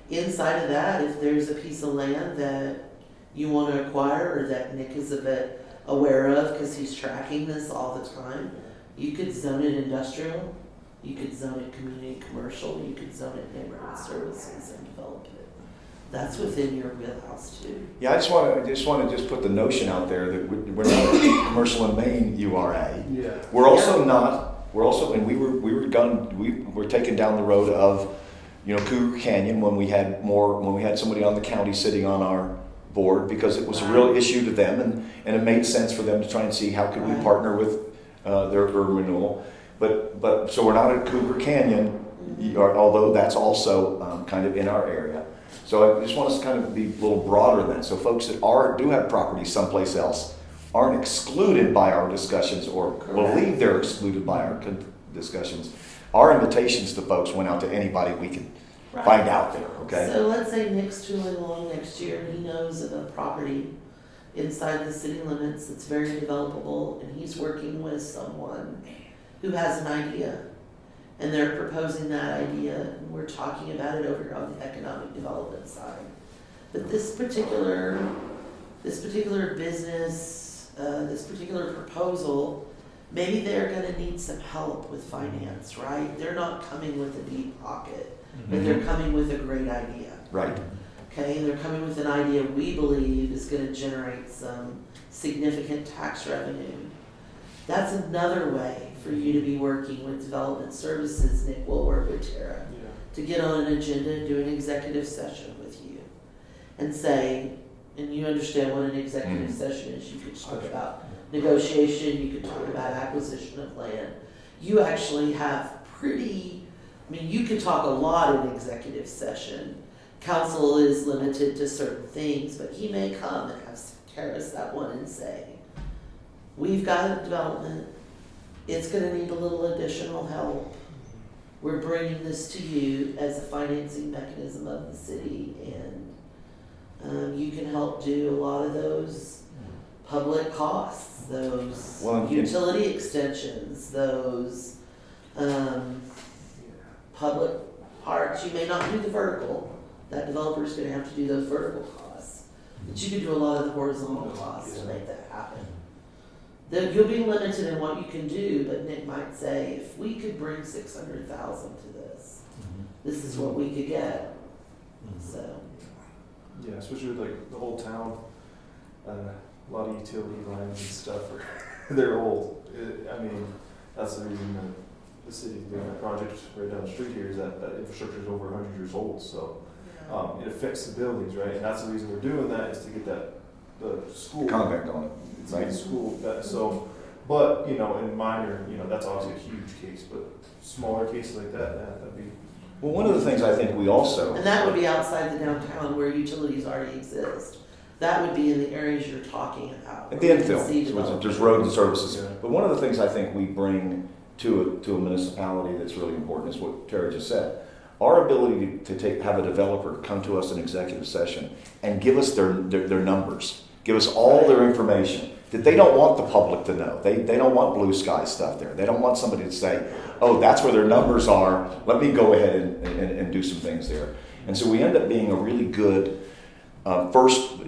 inside of that, if there's a piece of land that you want to acquire or that Nick is a bit aware of because he's tracking this all the time, you could zone it industrial You could zone it community commercial, you could zone it neighborhood services and develop it. That's within your wheelhouse too. Yeah, I just want to put the notion out there that we're not a commercial in Maine URA. Yeah. We're also not. We're also, and we were taken down the road of, Cougar Canyon when we had somebody on the county sitting on our board, because it was a real issue to them, and it made sense for them to try and see how could we Right. partner with their urban renewal. But so we're not at Cougar Canyon, although that's also kind of in our area. So I just want us to kind of be a little broader then. So folks that do have property someplace else aren't excluded by our discussions or believe they're excluded by our discussions. Our invitations to folks went out to anybody we can Right. find out there, okay? So let's say Nick's tooling along next year and he knows of a property inside the city limits that's very developable, and he's working with someone who has an idea. And they're proposing that idea, and we're talking about it over on the economic development side. But this particular business, this particular proposal, maybe they're gonna need some help with finance, right? They're not coming with a deep pocket, but they're coming with a great idea. Right. Okay, they're coming with an idea we believe is gonna generate some significant tax revenue. That's another way for you to be working with development services. Nick will work with TURA to get on an agenda and do an executive session with you. And say, and you understand what an executive session is, you could talk about negotiation, you could talk about acquisition of land. You actually have you could talk a lot in executive session. Council is limited to certain things, but he may come and have TURA that one and say, we've got a development, it's gonna need a little additional help. We're bringing this to you as a financing mechanism of the city, and you can help do a lot of those public costs, those utility extensions, those public parks. You may not do the vertical, that developer's gonna have to do those vertical costs, but you can do a lot of the horizontal costs to make that happen. You'll be limited in what you can do, but Nick might say, if we could bring 600,000 to this, this is what we could get. So, Yeah, especially with like the whole town, a lot of utility lines and stuff they're old. That's the reason that the city's doing that project right down the street here, is that infrastructure is over 100 years old, so it affects the buildings, right? And that's the reason we're doing that, is to get the school. Contact on it. It's like school, but, in minor, that's obviously a huge case, but smaller cases like that, that'd be. Well, one of the things I think we also. and that would be outside the downtown where utilities already exist. That would be in the areas you're talking about. At the infill, so there's roads and services. Yeah. But one of the things I think we bring to a municipality that's really important is what Terry just said. Our ability to have a developer come to us in executive session and give us their numbers, give us all their information that they don't want the public to know. They don't want blue sky stuff there. They don't want somebody to say, oh, that's where their numbers are. Let me go ahead and do some things there. And so we end up being a really good first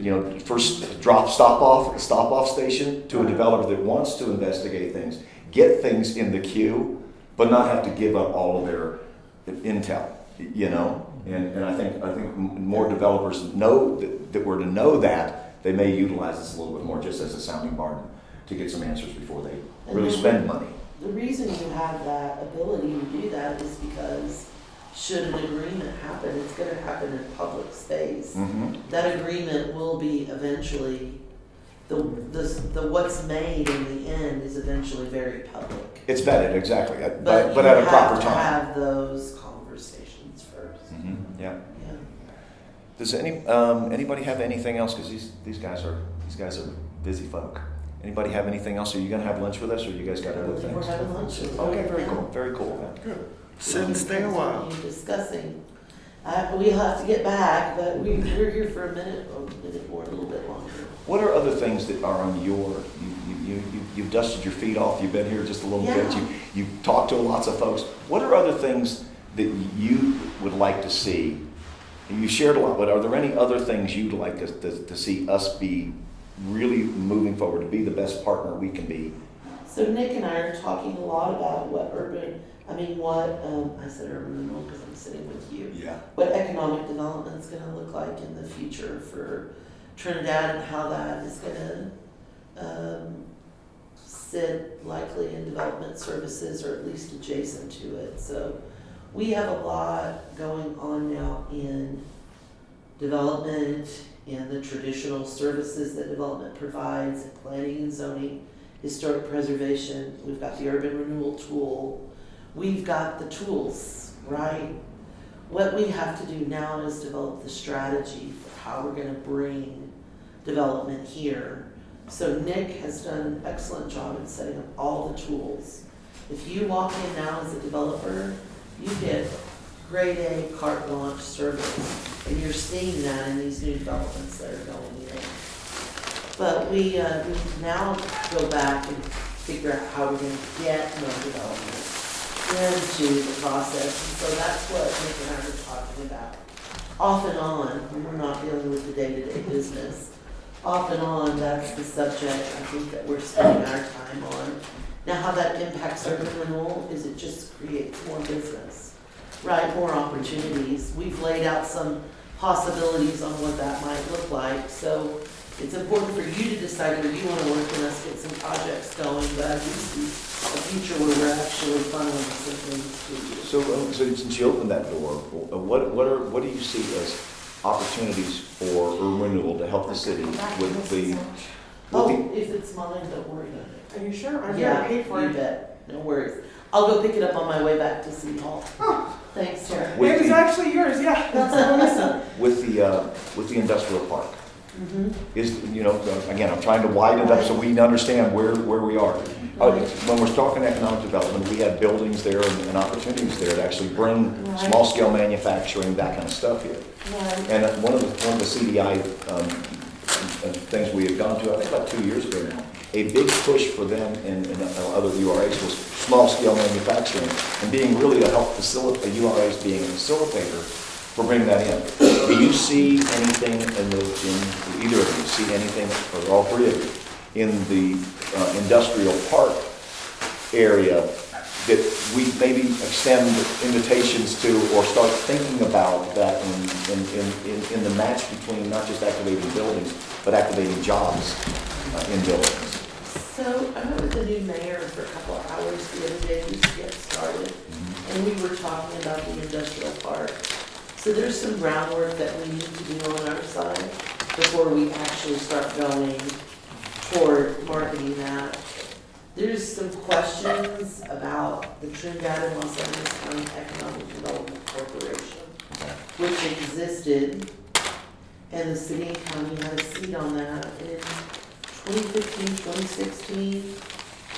stop off station to a developer that wants to investigate things, get things in the queue, but not have to give up all of their intel, And I think more developers know that we're to know that, they may utilize this a little bit more just as a sounding board to get some answers before they really spend money. The reason you have that ability to do that is because should an agreement happen, it's gonna happen in public space. That agreement will be eventually, the what's made in the end is eventually very public. It's vetted, exactly, But but you at a proper have to time. have those conversations first. Yeah. Yeah. Does anybody have anything else? Because these guys are busy folk. Anybody have anything else? Are you going to have lunch with us, or you guys got other We're things? having lunch. with you. Okay, very cool. Very cool. Then. Good. Sit and stay a while. Continue discussing. We'll have to get back, but we're here for a minute more, a little bit longer. What are other things that are on you've dusted your feet off? You've been here just a little bit. You've talked to lots of folks. What are other things that you would like to see? You shared a lot, but are there any other things you'd like to see us be really moving forward, to be the best partner we can be? So Nick and I are talking a lot about what I mean, what, I said urban renewal because I'm sitting with you. Yeah. What economic development is gonna look like in the future for Trinidad and how that is gonna, sit likely in development services or at least adjacent to it. So we have a lot going on now in development and the traditional services that development provides, and planning and zoning, historic preservation. We've got the urban renewal tool. We've got the tools, right? What we have to do now is develop the strategy for how we're gonna bring development here. So Nick has done an excellent job in setting up all the tools. If you walk in now as a developer, you get grade A carte blanche service, and you're seeing that in these new developments that are going in. But we now go back and figure out how we're gonna get more development into the process, and so that's what Nick and I were talking about. Off and on, when we're not dealing with the day-to-day business, off and on, that's the subject I think that we're spending our time on. Now, how that impacts urban renewal is it just creates more business, right? More opportunities. We've laid out some possibilities on what that might look like. So it's important for you to decide whether you want to work with us, get some projects going, but I do see a future where we're actually funneling some things to you. So since you opened that door, what do you see as opportunities for urban renewal to help the city with the? If it's mine, don't worry about it. Are you sure? I'm Yeah, gonna pay for you it. bet. No worries. I'll go pick it up on my way back to City Hall. Thanks, Tara. With It was the- actually yours, yeah, that's the one I said. With the industrial park, Mhm. is, again, I'm trying to widen it up so we understand where we are. When we're talking economic development, we have buildings there and opportunities there to actually bring Right. small scale manufacturing, that kind of stuff here. Right. And one of the CDI things we had gone to, I think about 2 years ago now, a big push for them in other URAs was small scale manufacturing and being really to help facilitate, URAs being a facilitator for bringing that in. Do you see anything in either of you, see anything, or all three of you, in the industrial park area that we maybe extend invitations to or start thinking about that in the match between not just activating buildings, but activating jobs in buildings? So I met with the new mayor for a couple of hours the other day just to get started, and we were talking about the industrial park. So there's some groundwork that we need to do on our side before we actually start going toward marketing that. There's some questions about the Trinidad and Los Angeles County Economic Development Corporation, which existed, and the city and county had a seat on that in 2015, 2016.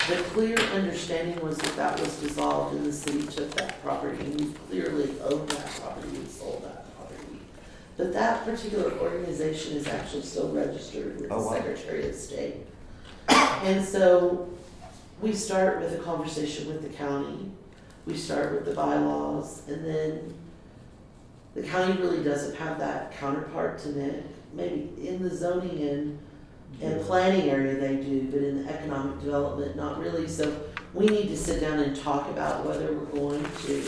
The clear understanding was that that was dissolved and the city took that property, and we clearly owned that property and sold that property. But that particular organization is actually still registered with the Oh, wow. Secretary of State. And so we start with a conversation with the county, we start with the bylaws, and then the county really doesn't have that counterpart to Nick. Maybe in the zoning and planning area they do, but in the economic development, not really. So we need to sit down and talk about whether we're going to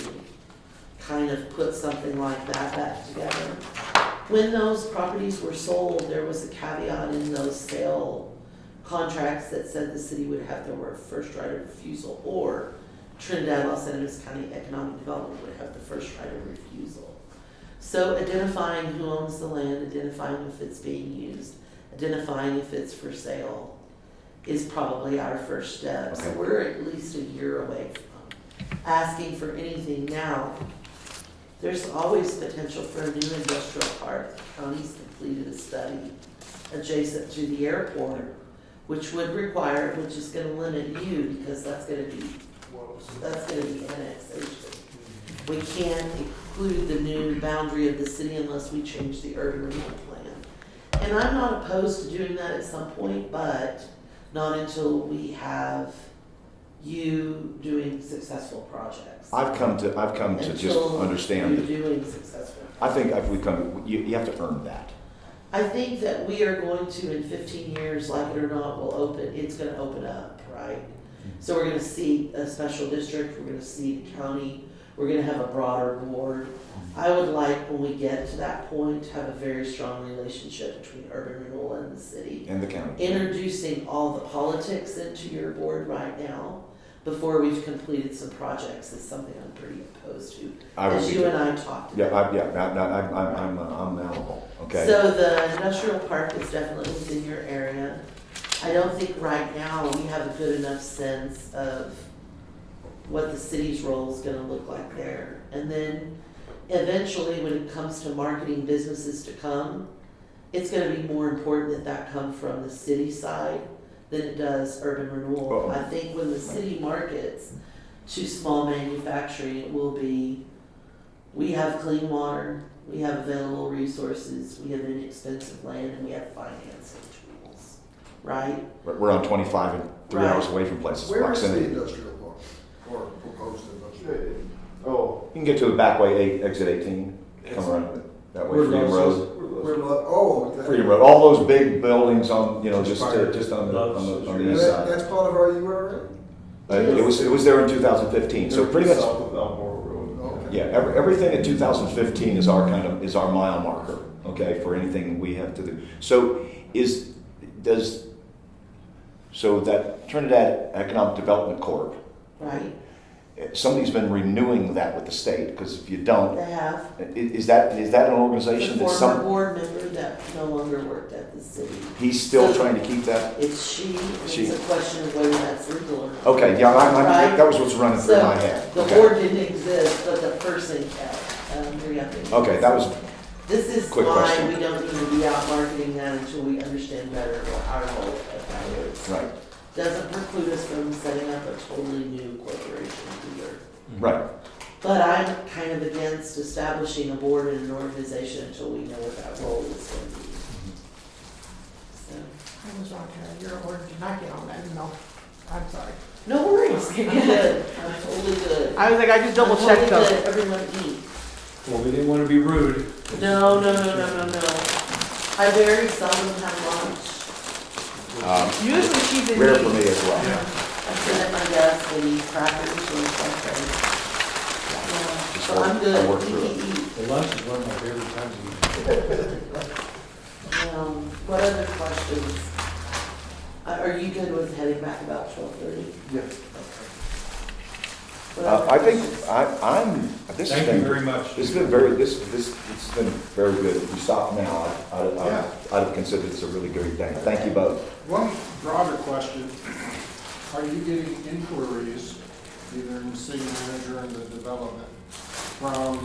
kind of put something like that back together. When those properties were sold, there was a caveat in those sale contracts that said the city would have their first right of refusal, or Trinidad, Los Angeles County Economic Development would have the first right of refusal. So identifying who owns the land, identifying if it's being used, identifying if it's for sale is probably our first step. So Okay. we're at least a year away from asking for anything now. There's always potential for a new industrial park. The county's completed a study adjacent to the airport, which would require, which is gonna limit you, because that's gonna be annexation. We can't include the new boundary of the city unless we change the urban renewal plan. And I'm not opposed to doing that at some point, but not until we have you doing successful projects. I've come to just understand that. You're doing successful. I think you have to earn that. I think that we are going to, in 15 years, like it or not, it's gonna open up, right? So we're gonna seat a special district, we're gonna seat a county, we're gonna have a broader board. I would like, when we get to that point, to have a very strong relationship between urban renewal and the city. And the county. Introducing all the politics into your board right now, before we've completed some projects, is something I'm pretty opposed to. I would As be you too. and I talked Yeah, about. I'm malleable, okay? So the industrial park is definitely within your area. I don't think right now we have a good enough sense of what the city's role is gonna look like there. And then eventually, when it comes to marketing businesses to come, it's gonna be more important that that come from the city side than it does urban renewal. Uh-oh. I think when the city markets to small manufacturing, it will be, we have clean water, we have available resources, we have inexpensive land, and we have financing tools, right? We're on 25 and 3 hours away from places, Where is the proximity. industrial park, or proposed industrial? Oh, You can get to the back way, exit 18, come around that way, Where Freedom Love's Road. Where, oh, that- Freedom Road, all those big buildings on, you know, just on the and east that- side. that's part of our URA? It was there in 2015, so pretty much, South of Elmore Road. Okay. yeah, everything in 2015 is our mile marker, okay, for anything we have to do. So so that Trinidad Economic Development Corp., Right? somebody's been renewing that with the state, because if you don't, They have. is that an organization The that former some, board member that no longer worked at the city. he's still So- trying to keep that? It's she, and She. it's a question of whether that's legal or not. Okay, yeah, Right. that was what's running through my head. So, the Okay. board didn't exist, but the person kept, re-upping. Okay, that was, This is quick why question. we don't need to be out marketing that until we understand better what our role at that is. right, Doesn't preclude us from setting up a totally new corporation either. right. But I'm kind of against establishing a board and an organization until we know what that role is going to be. So, I was wrong, Tara. Your order did not get on that. No, I'm sorry. no worries, you're good, I'm totally good. I was like, I just double I'm checked totally though. good. Everyone eat. Well, we didn't want to be rude. No. I very seldom have lunch. Usually she's in Rare for meetings. me as well. I sit at my desk and eat crackers or something. Yeah, so I'm I good. work through it. Eat. The lunch is one of my favorite times of year. What other questions? Are you good with heading back about 12:30? Yeah. I think, this has Thank you been, very much. it's been very, it's been very good. If we stop now, I'd have considered this a really great day. Thank you both. One broader question, are you getting inquiries, either in the city manager and the development, from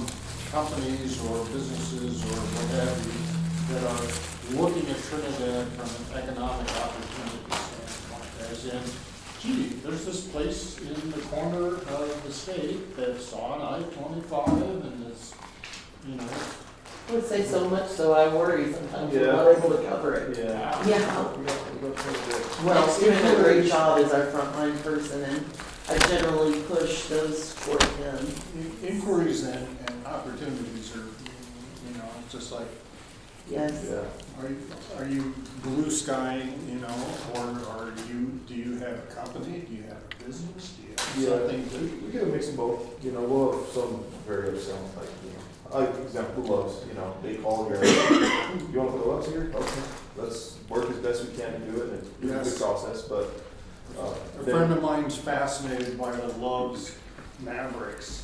companies or businesses or what have you, that are looking at Trinidad from an economic opportunity standpoint, as in, gee, there's this place in the corner of the state that's on I-25 and is, you know, I would say so much so I worry sometimes we're Yeah. not able to cover it. Yeah. Yeah. We got quite a bit. Well, Mike's doing a great job as our frontline person, and I generally push those toward him. inquiries and opportunities are, you know, it's just like, Yes. Yeah. are you blue skying, you know, or do you have a company, do you have a business, do you have something to? We get a mix of both, you know, we'll have some very upselling, like, you know, like example, Loves, you know, they call here, you wanna put Loves here? Okay, let's work as best we can to do it, and it's a Yes. good process, but, A friend of mine's fascinated by the Loves Mavericks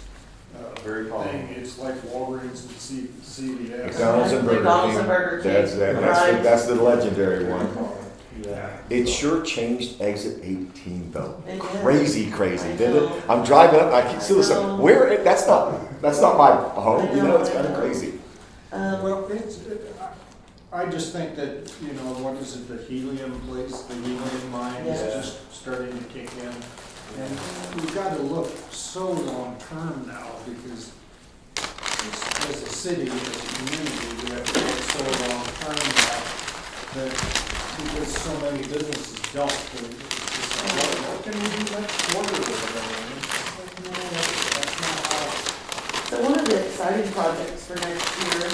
very common. thing. It's like Walgreens and CVS. McDonald's and Burger McDonald's and King. Burger King. That's the legendary one. Yeah. It sure changed exit 18 though. It did. Crazy, I didn't know. it? I'm driving up, I can see this, I know. where, that's not my home, you know, it's I kind of know. crazy. Well, I just think that, you know, what is it, the helium place, the helium mine is Yeah. just starting to kick in. And we've got to look so long-term now because as a city, as a community, we have to look so long-term now that because so many businesses don't, that it's just like, what can we do next quarter with everything? It's like, no, that's not how. So one of the exciting projects for next year,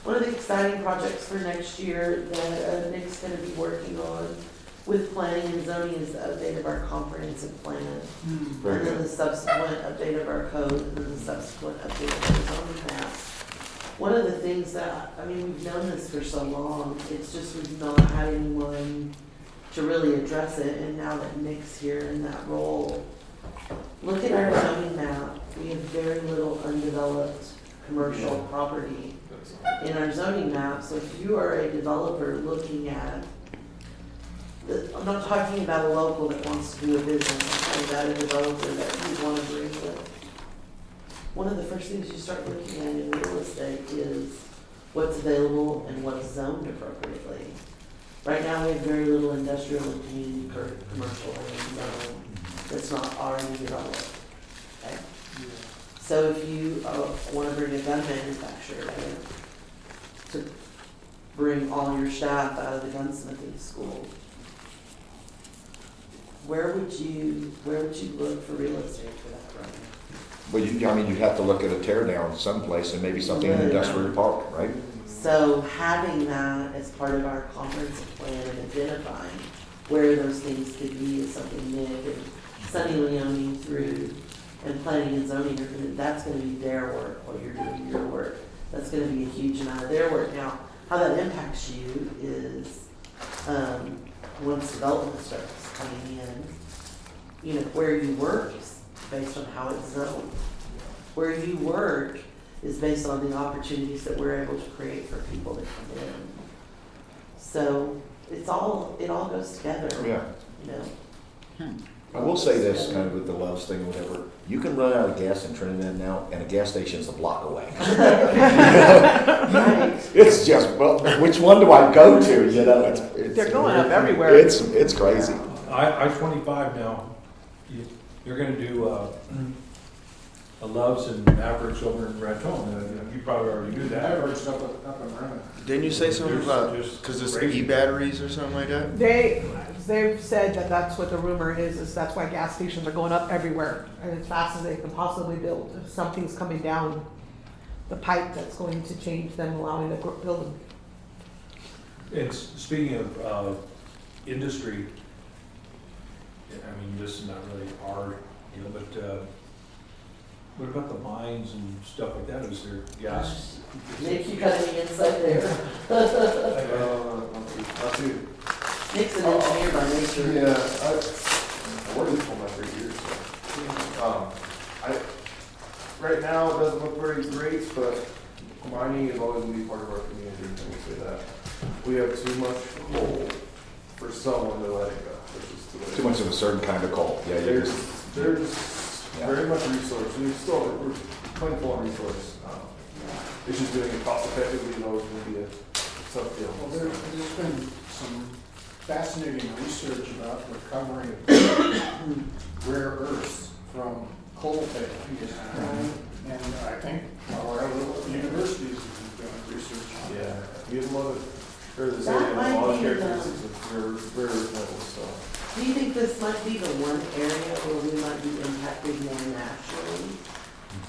one of the exciting projects for next year that Nick's gonna be working on with planning and zoning is the update of our comprehensive plan. Very And then good. the subsequent update of our code, and then the subsequent update of our zoning map. One of the things that, I mean, we've known this for so long, it's just we've not had anyone to really address it, and now that Nick's here in that role, look at our zoning map, we have very little undeveloped commercial property in our zoning map, so if you are a developer looking at, I'm not talking about a local that wants to do a business, I'm talking about a developer that you want to bring with. One of the first things you start looking at in real estate is what's available and what's zoned appropriately. Right now, we have very little industrial and community commercial in zone that's not already developed. Okay? So if you want to bring a gun manufacturer in to bring all your staff out of the gunsmithing school, where would you look for real estate for that right now? Well, you have to look at a tear down someplace and maybe something in industrial park, right? So having that as part of our comprehensive plan and identifying where those things could be is something Nick and Sunny Leone through and planning and zoning are that's gonna be their work while you're doing your work. That's gonna be a huge amount of their work. Now, how that impacts you is, once development starts coming in, where you work is based on how it's zoned. Where you work is based on the opportunities that we're able to create for people to come in. So it all goes together. Yeah. I will say this, kind of with the Loves thing or whatever, you can run out of gas in Trinidad now, and a gas station's a block away. Right. It's just, well, which one do I go to, it's. They're going up everywhere. It's crazy. I-25 now, you're gonna do, a Loves and Mavericks over in Raton. You probably already knew that. Average up and running. Didn't you say something There's about, just because it's crazy. e-batteries or something like that? They've said that that's what the rumor is that's why gas stations are going up everywhere and as fast as they can possibly build. If something's coming down the pipe that's going to change them allowing to build them. And speaking of industry, I mean, this is not really our, but what about the mines and stuff like that? Is there gas? Nick, you got any insight there? Not too. Nick's an engineer by nature. Yeah, I worked for my 3 years, so. Right now, it doesn't look very great, but mining is always gonna be part of our community, let me say that. We have too much coal for someone to let it go, which is the way. Too much of a certain kind of coal, yeah, you just. There's Yeah. very much resource, we're plentiful on resource. It's just doing it cost effectively is always gonna be a tough deal. Well, there's been some fascinating research about recovering rare earths from coal tailings. And I think Colorado universities have been doing research on Yeah, that. we have a lot of, there's That a might lot of be the- characteristics of rare earth metals, so. Do you think this might be the one area where we might be impacted more naturally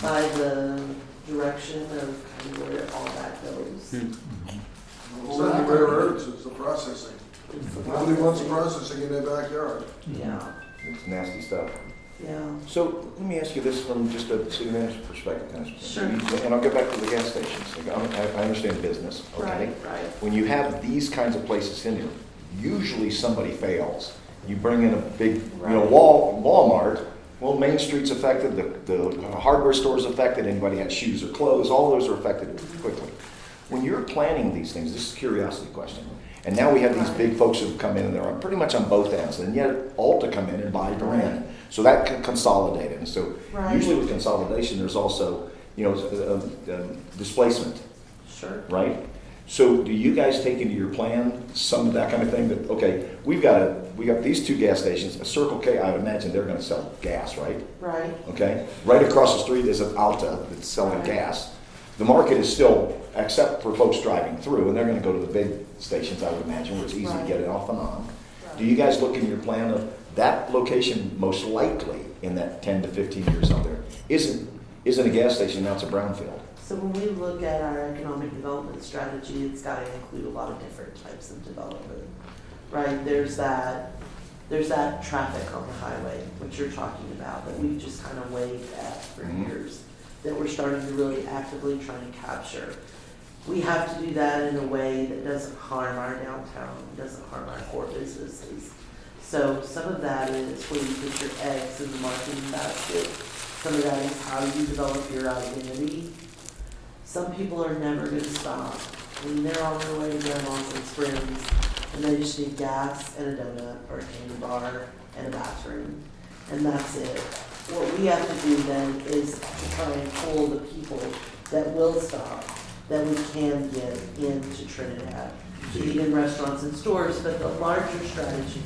by the direction of kind of where all that goes? It's not the rare earths, it's the processing. Nobody wants processing in their backyard. Yeah, It's nasty stuff. yeah. So let me ask you this from just a city manager perspective, kind of. Sure. And I'll get back to the gas stations. I understand business, okay? Right. When you have these kinds of places in here, usually somebody fails. You bring in a big, Walmart, well, Main Street's affected, the hardware store's affected, anybody had shoes or clothes, all those are affected quickly. When you're planning these things, this is a curiosity question, and now we have these big folks who've come in and they're pretty much on both ends, and yet Alta come in and buy Duran. So that can consolidate it, and so Right. usually with consolidation, there's also, displacement, Sure. right? So do you guys take into your plan some of that kind of thing that, okay, we got these two gas stations, a Circle K, I would imagine they're gonna sell gas, right? Right. Okay? Right across the street is an Alta that's selling Right. gas. The market is still, except for folks driving through, and they're gonna go to the big stations, I would imagine, where it's easy to Right. get it off and on. Do you guys look in your plan of that location most likely in that 10 to 15 years out there isn't a gas station, now it's a brownfield? So when we look at our economic development strategy, it's got to include a lot of different types of development. right? There's that traffic on the highway, which you're talking about, that we've just kind of waved at for Mhm. years, that we're starting to really actively try to capture. We have to do that in a way that doesn't harm our downtown, doesn't harm our core businesses. So some of that is where you put your eggs in the marketing basket. Some of that is how you develop your identity. Some people are never going to stop. I mean, they're on their way to Grandma's and Springs, and they just need gas and a donut or a candy bar and a bathroom, and that's it. What we have to do then is to try and pull the people that will stop, that we can get into Trinidad to eat in restaurants and stores, but the larger strategy.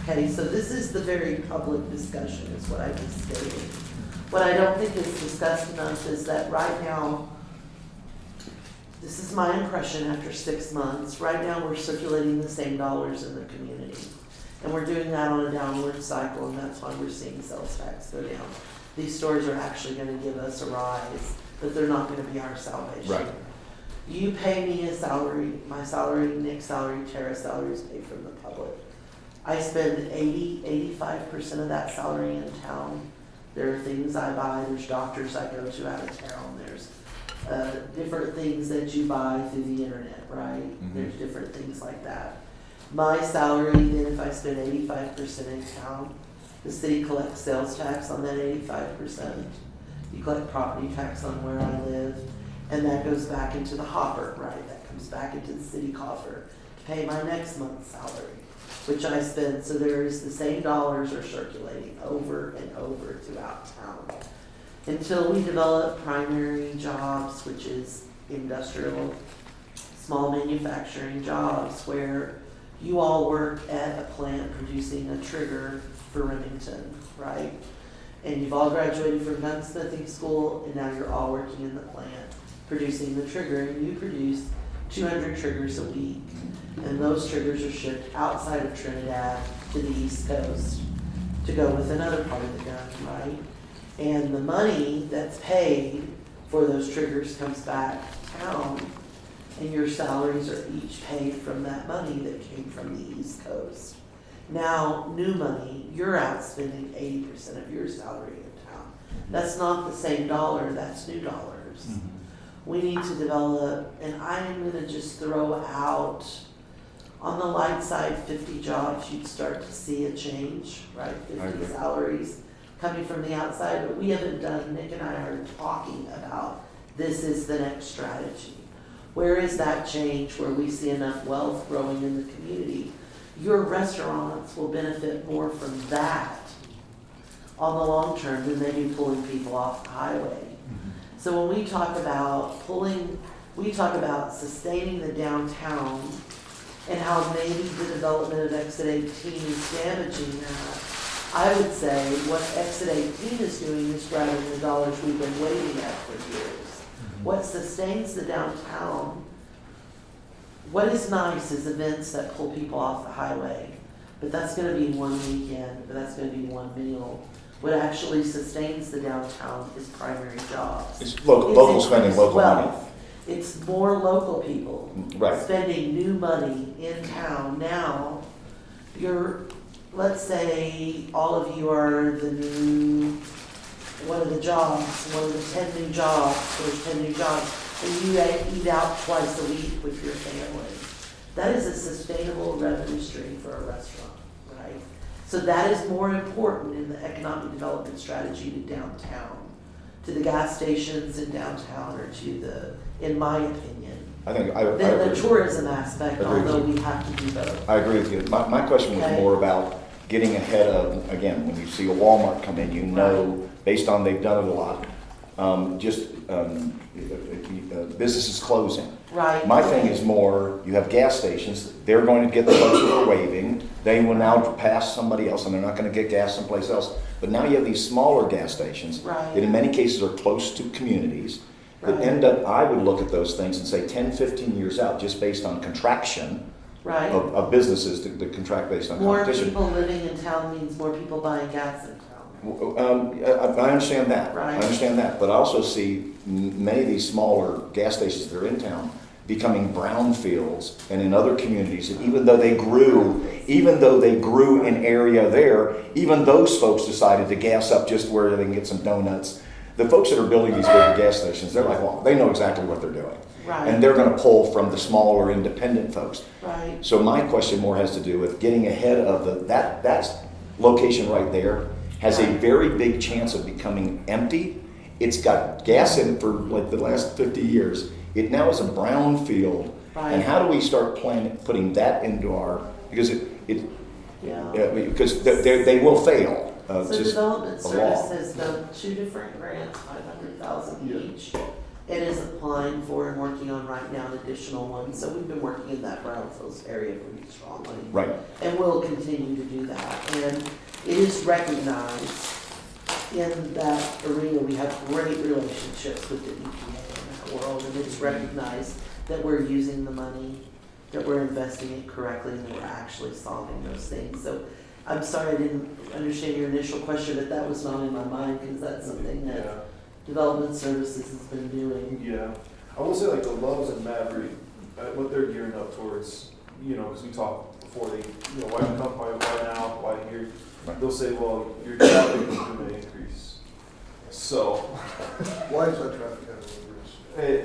Okay, so this is the very public discussion, is what I just stated. What I don't think is discussed enough is that right now, this is my impression after 6 months, right now we're circulating the same dollars in the community. And we're doing that on a downward cycle, and that's why we're seeing sales tax go down. These stores are actually gonna give us a rise, but they're not gonna be our salvation. Right. You pay me a salary, my salary, Nick's salary, Tara's salary is paid from the public. I spend 85% of that salary in town. There are things I buy, there's doctors I go to out of town, there's different things that you buy through the internet, right? Mhm. There's different things like that. My salary, then if I spend 85% in town, the city collects sales tax on that 85%. You collect property tax on where I live, and that goes back into the hopper, right? That comes back into the city coffer to pay my next month's salary, which I spend. So there's the same dollars are circulating over and over throughout town. Until we develop primary jobs, which is industrial, small manufacturing jobs, where you all work at a plant producing a trigger for Remington, right? And you've all graduated from gunsmithing school, and now you're all working in the plant producing the trigger, and you produce 200 triggers a week. And those triggers are shipped outside of Trinidad to the East Coast to go with another part of the gun, right? And the money that's paid for those triggers comes back to town, and your salaries are each paid from that money that came from the East Coast. Now, new money, you're out spending 80% of your salary in town. That's not the same dollar, that's new dollars. We need to develop, and I am gonna just throw out, on the light side, 50 jobs, you'd start to see a change, right? I 50 agree. salaries coming from the outside, but we haven't done, Nick and I are talking about, this is the next strategy. Where is that change where we see enough wealth growing in the community? Your restaurants will benefit more from that on the long term than they do pulling people off the highway. So when we talk about we talk about sustaining the downtown and how maybe the development of Exit 18 is damaging that. I would say what Exit 18 is doing is grabbing the dollars we've been waiting at for years. What sustains the downtown, what is nice is events that pull people off the highway, but that's gonna be one weekend, but that's gonna be one meal. What actually sustains the downtown is primary jobs. It's local It's spending, increased local money. wealth. It's more local people Right. spending new money in town. Now, let's say all of you are the new, one of the 10 new jobs, there's 10 new jobs, and you eat out twice a week with your family. That is a sustainable revenue stream for a restaurant, right? So that is more important in the economic development strategy to downtown, to the gas stations in downtown, or to in my opinion, I think, I than the agree. tourism aspect, Agreed. although we have to do both. I agree with you. My question was Okay. more about getting ahead of, again, when you see a Walmart come in, you know, based on they've done it a lot, businesses closing. Right. My thing is more, you have gas stations, they're going to get the folks who are waving, they will now pass somebody else, and they're not gonna get gas someplace else. But now you have these smaller gas stations, Right. that in many cases are close to communities, that Right. end up, I would look at those things and say 10, 15 years out, just based on contraction Right. of businesses that contract based on More competition. people living in town means more people buying gas in town. I understand that. Right. I understand that, but I also see many of these smaller gas stations that are in town becoming brownfields and in other communities, and even though they grew even though they grew an area there, even those folks decided to gas up just where they can get some donuts. The folks that are building these bigger gas stations, they're like, well, they know exactly what they're doing. Right. And they're gonna pull from the smaller independent folks. Right. So my question more has to do with getting ahead of that location right there has a very big chance of becoming empty. It's got gas in it for like the last 50 years. It now is a brown field. Right. And how do we start putting that into our, because because they will fail. So Just Development a law. Service has done 2 different grants, 500,000 Yeah. each. It is applying for and working on right now an additional one, so we've been working in that brownfields area pretty strongly. Right. And we'll continue to do that. And it is recognized in that arena, we have great relationships with the EPA in that world, and it's recognized that we're using the money, that we're investing it correctly, and that we're actually solving those things. So I'm sorry I didn't understand your initial question, but that was not in my mind, because that's something that Yeah. Development Services has been doing. Yeah, I will say like the Loves and Maverick, what they're gearing up towards, because we talked before why come, why now, why here? Right. They'll say, well, your traffic is going to increase. So, Why is that traffic having increase?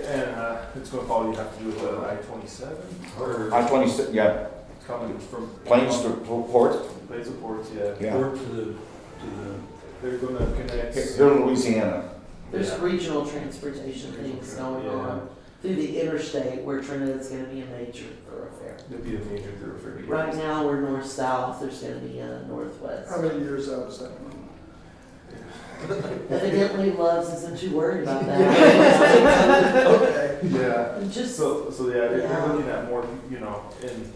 and it's going to probably have to do with I-27 or I-26, yeah, coming from planes to ports. Plains to ports, yeah. Yeah. Or to the, They're going to connect. Here in Louisiana. There's Yeah. regional transportation things going on through the interstate where Trinidad's gonna be a major thoroughfare. It'd be a major thoroughfare. to get Right this. now, we're north-south, there's gonna be a northwest. How many years out is that? Evidently, Loves isn't too worried about that. Okay. Yeah. And just, So yeah, they're Yeah. looking at more, and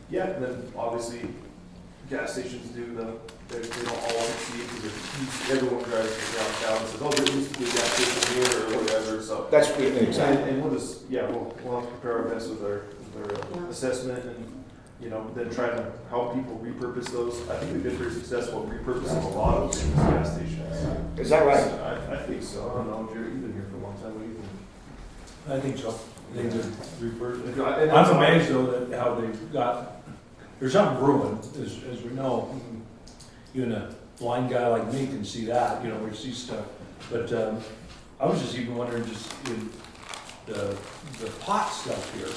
then obviously gas stations do they don't all succeed because everyone drives around town and says, oh, there used to be a gas station here or whatever, so. That's exactly. And we'll just, we'll have to prepare our best with our Yeah. assessment and, then try to help people repurpose those. I think we've been pretty successful in repurposing a lot of things, gas stations. Is that right? I think so. I don't know, Jerry, you've been here for a long time, what do you think? I think so. I think that reverse. And I'm amazed though that how they've got, there's something brewing, as we know. Even a blind guy like me can see that, we see stuff. But I was just even wondering, just in the pot stuff here. Is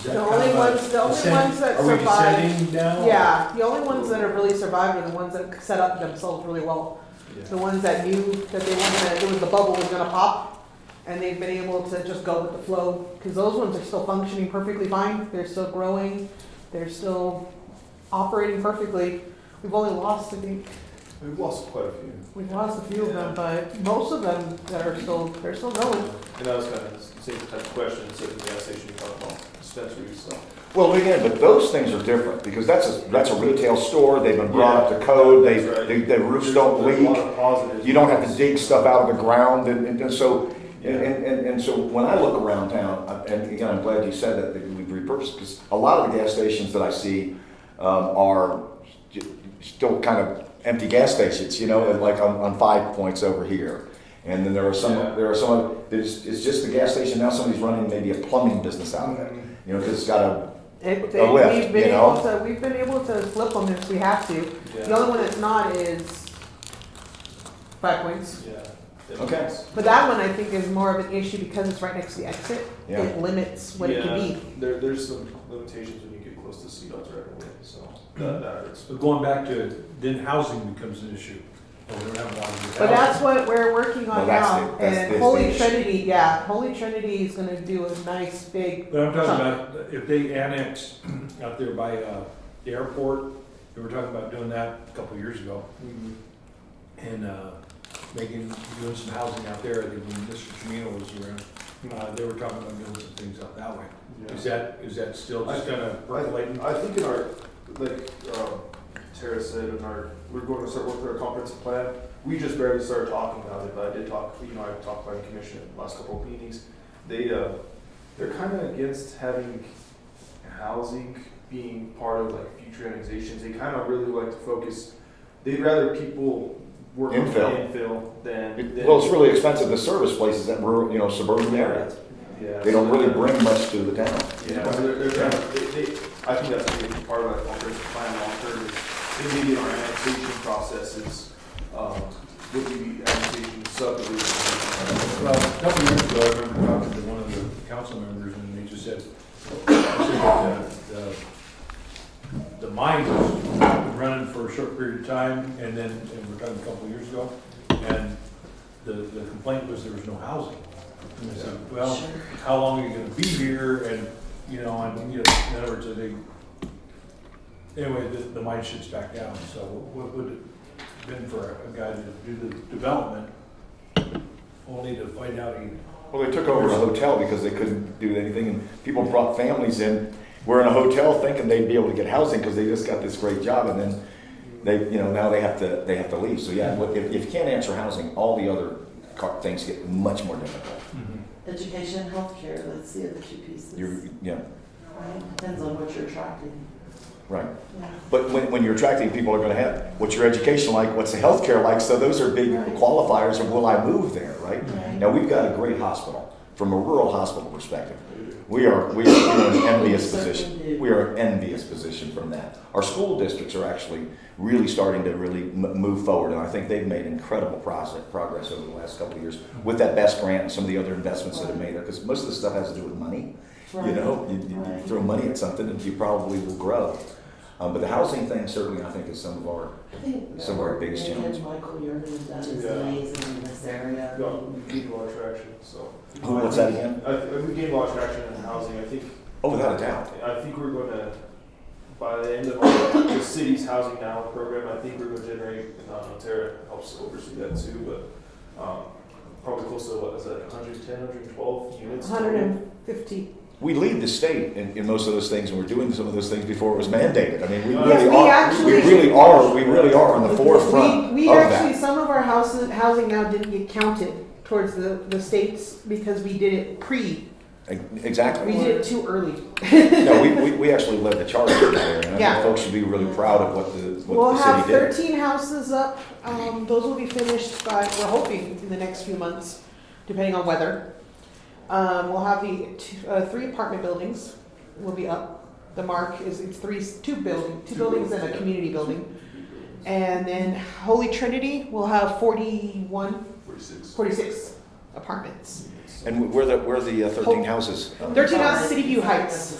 that The kind only of a ones that Are we survive, descending now? yeah, the only ones that have really survived are the ones that set up themselves really well. The ones that knew that they weren't gonna, it was the bubble was gonna pop, and they've been able to just go with the flow, because those ones are still functioning perfectly fine, they're still growing, they're still operating perfectly. We've only lost, I think, We've lost quite a few. we've lost a few of them, but most of them that are still, they're still going. And that was kind of the same type of question, instead of the gas station, you talk about dispensaries, so. Well, again, but those things are different because that's a retail store. They've been brought up to code. That's right. The roofs don't There's a lot leak. of positives. You don't have to dig stuff out of the ground, and so Yeah. and so when I look around town, and again, I'm glad you said that we've repurposed because a lot of the gas stations that I see are still kind of empty gas stations, like on 5 points over here. And then there are some, it's just the gas station, now somebody's running maybe a plumbing business out of it, because it's got a lift, We've been able to flip them if we have to. Yeah. The only one that's not is 5 Points. Yeah. Okay. But that one I think is more of an issue because it's right next to the exit. Yeah. It limits what it can be. There's some limitations when you get close to CDOT's right away, so that hurts. But going back to, then housing becomes an issue. Oh, we don't have a lot of good But housing. that's what we're working on Well, that's now. the- that's And the Holy issue. Trinity, Holy Trinity is gonna do a nice big, But I'm talking about if they annex out there by the airport, they were talking about doing that a couple of years ago. And doing some housing out there, I think when Mr. Chimino was around, they were talking about doing some things out that way. Yeah. Is that still just kind of percolating? I think in our, like Tara said, we're going to start working our comprehensive plan. We just barely started talking about it, but I did talk, I talked by the commission in the last couple of meetings. They're kind of against having housing being part of like future annexations. They kind of really like to focus, they'd rather people work on infill than. Well, it's really expensive to service places that were, suburban areas. Yeah. They don't really bring much to the town. Yeah, so they're trying to, I think that's a big part of that comprehensive plan long term is maybe in our annexation processes, would be annexation subdivision. Well, a couple of years ago, I remember talking to one of the council members, and they just said, that the mine was up and running for a short period of time, and we're talking a couple of years ago, and the complaint was there was no housing. And I said, well, Sure. how long are you gonna be here, and, in other words, anyway, the mine shuts back down, so what would it have been for a guy to do the development, only to find out he Well, they took over a hotel because they couldn't do anything, and people brought families in. We're in a hotel thinking they'd be able to get housing because they just got this great job, and then now they have to leave. So yeah, if you can't answer housing, all the other things get much more difficult. Education, healthcare, that's the other two pieces. Yeah, Right, depends on what you're attracting. right. Yeah. But when you're attracting, people are going to have, what's your education like? What's the healthcare like? So those are big Right. qualifiers of will I move there, right? Right. Now we've got a great hospital from a rural hospital perspective. We are in an envious position. We are an envious position from that. Our school districts are actually really starting to really move forward, and I think they've made incredible progress over the last couple of years with that BEST grant and some of the other investments that have made there. Because most of this stuff has to do with money. You Right. know, you Right. throw money at something, and you probably will grow. But the housing thing certainly, I think, is some of our I think Some of our biggest Mary challenges. and Michael Yerman have done is Yeah. amazing in this area. We gained a lot of traction, so. What's that again? We gained a lot of traction in housing, I think. Oh, without a doubt. I think we're gonna, by the end of the city's Housing Now program, I think we're gonna generate, TURA helps oversee that too, but, probably close to, what is that, 110, 112 units? 150. We lead the state in most of those things, and we're doing some of those things before it was mandated. I mean, we Yes, really we are. actually- We really are on the forefront We of actually, that. some of our housing now didn't get counted towards the states because we did it Exactly. we did it too early. No, we actually led the charge in that area, and I Yeah. think folks should be really proud of what We'll the have city did. 13 houses up. Those will be finished by, we're hoping, in the next few months, depending on weather. We'll have the 3 apartment buildings will be up. The mark is, it's two buildings and a community building. And then Holy Trinity will have 46 apartments. And where the 13 houses? 13 houses, City View Heights.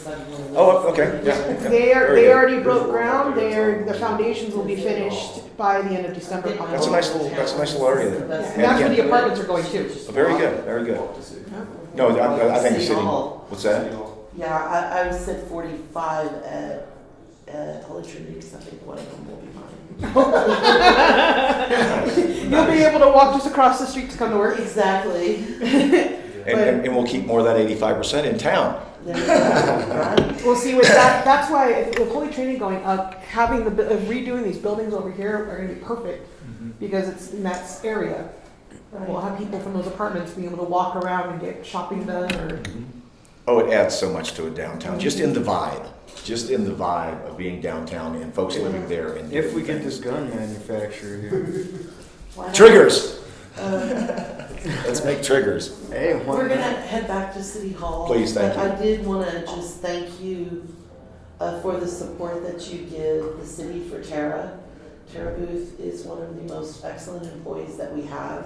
Oh, okay, yeah. They Very good. already broke ground. The foundations will be finished by the end of December. That's a nice little area there. Yeah, and that's where the apartments are going too. Very good, very good. No, I think the city, what's that? Yeah, I said 45 at Holy Trinity, because I think one of them will be mine. You'll be able to walk just across the street to come to work. Exactly. And we'll keep more of that 85% in town. There you go. Right. We'll see with that. That's why with Holy Trinity going up, having redoing these buildings over here are going to be perfect because it's in that area. We'll have people from those apartments being able to walk around and get shopping done or. Oh, it adds so much to a downtown, just in the vibe of being downtown and folks living there. And If we get this gun manufacturer here. Why not? Triggers! Let's make triggers. Hey, why We're gonna not? head back to City Hall. Please, thank but you. I did wanna just thank you for the support that you give the city for Tara. Tara Booth is one of the most excellent employees that we have.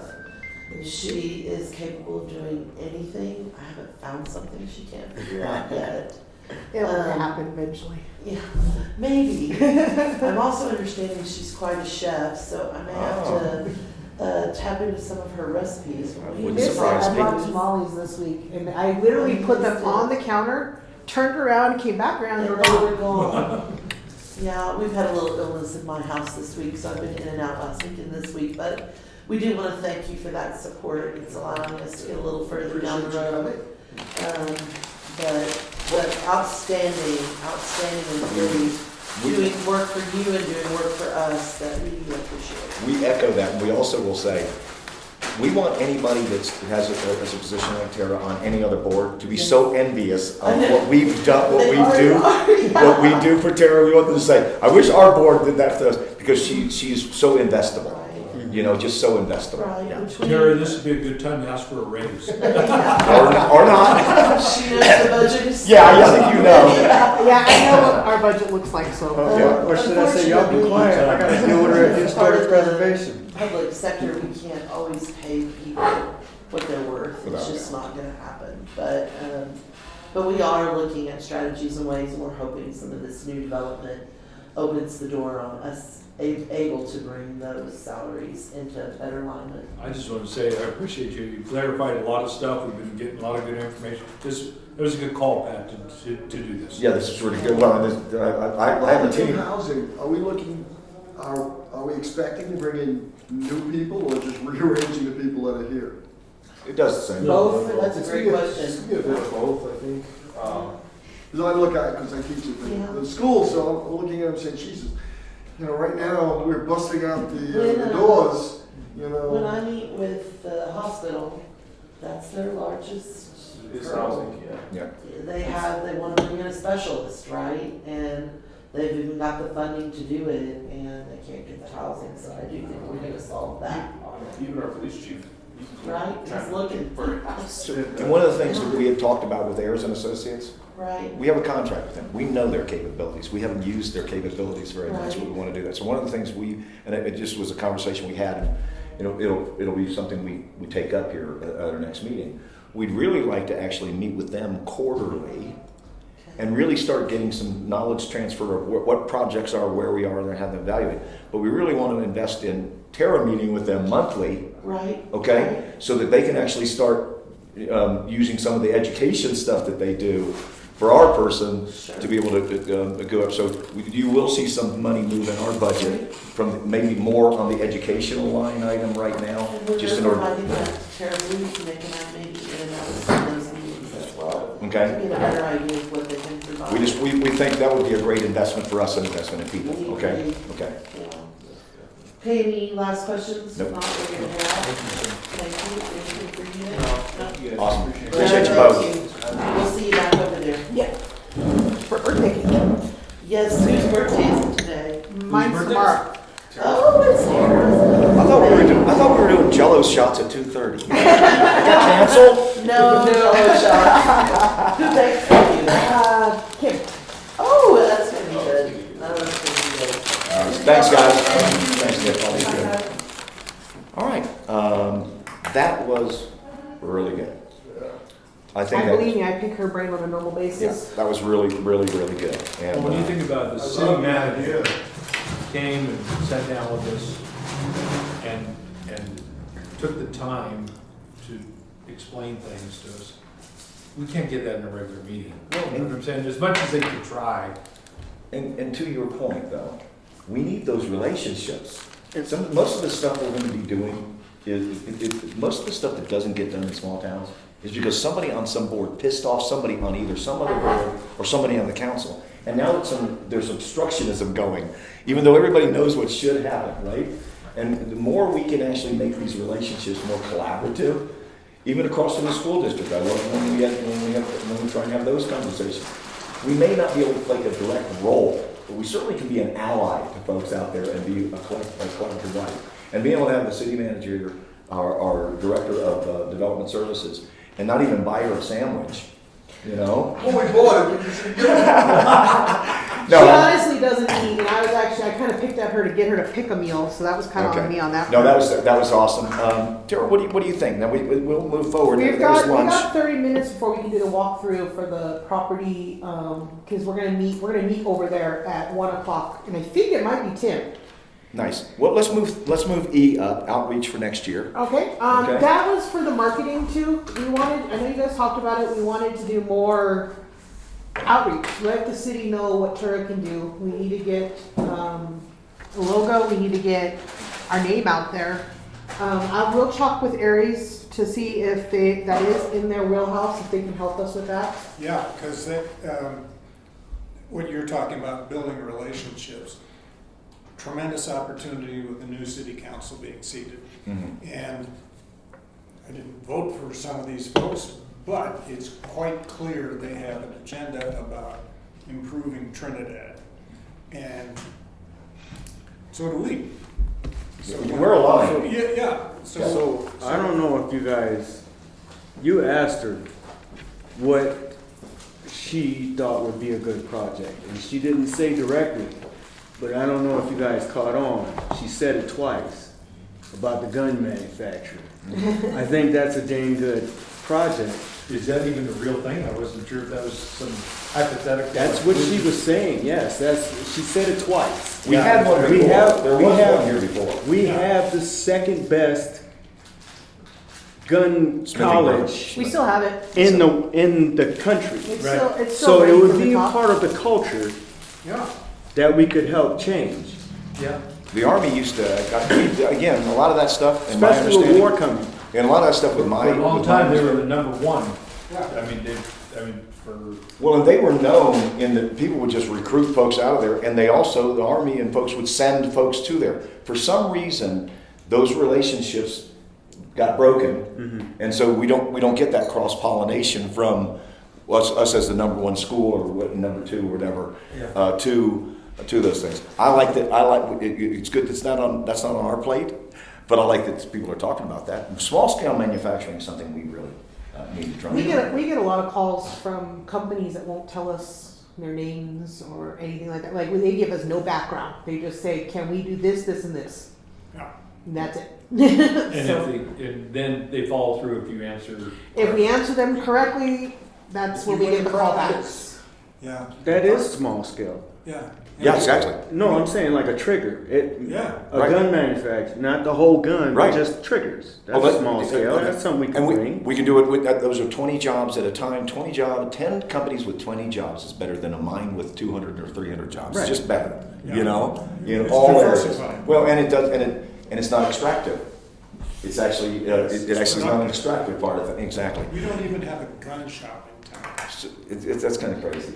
She is capable of doing anything. I haven't found something she can't figure out yet. It'll happen eventually. Yeah, maybe. I'm also understanding she's quite a chef, so I may have to tap into some of her recipes. Wouldn't surprise I me. brought tamales this week, and I literally put them on the counter, turned around, came back around, and they were They gone. were gone. Yeah, we've had a little illness in my house this week, so I've been in and out last week and this week, but we do want to thank you for that support. It's allowing us to get a little further down the road. But outstanding employees, doing work for you and doing work for us that we appreciate. We echo that, and we also will say, we want anybody that has a position like Tara on any other board to be so envious of what we've done, what we do for Tara. We want them to say, I wish our board did that for us, because she's so investable. Right. you know, just so investable. Right, Yeah. between. Tara, this would be a good time to ask for a raise. Or not. She knows the budget is. Yeah, I think you know. Yeah, I know what our budget looks like, so. Okay, or should I say, y'all be quiet, I gotta deal with her at historic preservation. Public sector, we can't always pay people what they're worth, Without it's just not gonna happen, but we are looking at strategies and ways, and we're hoping some of this new development opens the door on us able to bring those salaries into better alignment. I just want to say, I appreciate you. You clarified a lot of stuff. We've been getting a lot of good information. It was a good call, Pat, to do this. Yeah, this is really good. Well, and I have a team. Housing, are we looking, are we expecting to bring in new people or just rearranging the people that are here? It does the same. Both, that's a It's great gonna be question. It's gonna be a bit of both, I think. Because I look at it, because I teach Yeah. at the school, so I'm looking at them saying, Jesus, you know, right now, we're busting out the When, doors, you When know. I meet with the hospital, that's their largest. It's hurdle. housing, yeah. Yeah. They wanna bring in a specialist, right? And they've even got the funding to do it, and they can't get the housing, so I do think we're gonna solve that, Even our police chief. right? He's looking for us, And one of the things that we had talked about with Ayers and Associates, right? we have a contract with them. We know their capabilities. We haven't used their capabilities very much, but we Right. want to do that. So one of the things and it just was a conversation we had, and it'll be something we take up here at our next meeting. We'd really like to actually meet with them quarterly and really start getting some knowledge transfer of what projects are, where we are, and have them evaluate. But we really want to invest in TURA meeting with them monthly, Right? okay? So that they can actually start using some of the education stuff that they do for our person Sure. to be able to go up. So you will see some money move in our budget from maybe more on the educational line item right now, And we're just in just order. providing that terribly, so they can have maybe in and out of some of those meetings as well. Okay. To get a better idea of what they can provide. We think that would be a great investment for us, an investment in people, We okay? agree. Okay. Yeah. Okay, any last questions? Nope. Not we're gonna have. Thank you. Anything for you? Thank you guys. Awesome. Appreciate it. Appreciate you Thank both. you. We'll see you back over there. Yeah. For birthday cake. Yes, whose birthday is it today? Mine's birthday? tomorrow. Oh, it's Sarah's. I thought we were doing Jello shots at 2:30. Got canceled? No, no shot. Who baked for you? Kim. Oh, that's gonna be good. That's gonna be good. Thanks, guys. Thanks, Nick. All these good. All right, that was really good. I think Believe that, me, I pick her brain on a normal yeah, basis. that was really good. Well, And when you think about it, the city manager came and sat down with us and took the time to explain things to us. We can't get that in a regular meeting. You know what I'm saying? As much as they could try. and to your point, though, we need those relationships. Most of the stuff we're going to be doing most of the stuff that doesn't get done in small towns is because somebody on some board pissed off somebody on either some other board or somebody on the council. And now that there's obstructionism going, even though everybody knows what should happen, right? And the more we can actually make these relationships more collaborative, even across from the school district. I love when we try and have those conversations. We may not be able to play a direct role, but we certainly can be an ally to folks out there and be a collaborative body. And being able to have the city manager, our director of development services, and not even buy her a sandwich, you know? Oh, we bought it, we just didn't get it. She honestly doesn't eat, and I kind of picked at her to get her to pick a meal, so that was kind of on me on that. No, front. that was awesome. Tara, what do you think? Now we'll move forward. We There's got lunch. 30 minutes before we can do the walkthrough for the property, because we're gonna meet over there at 1 o'clock, and I think it might be Tim. Nice. Well, let's move E up, outreach for next year. Okay, Okay. that was for the marketing too. I know you guys talked about it, we wanted to do more outreach, let the city know what TURA can do. We need to get, a logo, we need to get our name out there. I will talk with Aries to see if that is in their wheelhouse, if they can help us with that. Yeah, because what you're talking about, building relationships, tremendous opportunity with the new city council being seated. Mm-hmm. And I didn't vote for some of these folks, but it's quite clear they have an agenda about improving Trinidad. And so do we. We're aligned. Yeah. So I don't know if you asked her what she thought would be a good project, and she didn't say directly, but I don't know if you guys caught on. She said it twice about the gun manufacturer. I think that's a dang good project. Is that even a real thing? I wasn't sure if that was some hypothetical. That's what she was saying. Yes, she said it twice. We had one before. There was one here before. We have the second best gun college We still have it. in the country. It's still So it ranked would in the be top. part of the culture Yeah. that we could help change, Yeah. The Army used to, again, a lot of that stuff, in my especially with understanding, war coming. and a lot of that stuff with my. For a long with my time, they were the number one. Yeah. For. Well, and they were known in that people would just recruit folks out of there, and they also, the Army and folks would send folks to there. For some reason, those relationships got broken, and so we don't get that cross pollination from us as the number one school or number two or whatever to those things. I like that. It's good that's not on our plate, but I like that people are talking about that. Small scale manufacturing is something we really need to try. We get a lot of calls from companies that won't tell us their names or anything like that. Like they give us no background. They just say, "Can we do this, this, and this?" Yeah. And that's it. And So and then they follow through if you answer. if we answer them correctly, that's when we get the callbacks. Yeah. That is small scale. Yeah. Yeah, exactly. No, I'm saying like a trigger. Yeah. A Right. gun manufacturer, not the whole gun, Right. but just triggers. That's Well, small scale. That's something we can And bring. we can do it with that. Those are 20 jobs at a time. 10 companies with 20 jobs is better than a mine with 200 or 300 jobs. Right. It's just better, Yeah. you know, in It's all areas. diversified. Well, and it does, and it's not extractive. It's actually, it actually is not an extractive part of it. Exactly. We don't even have a gun shop in town. So that's kind of crazy.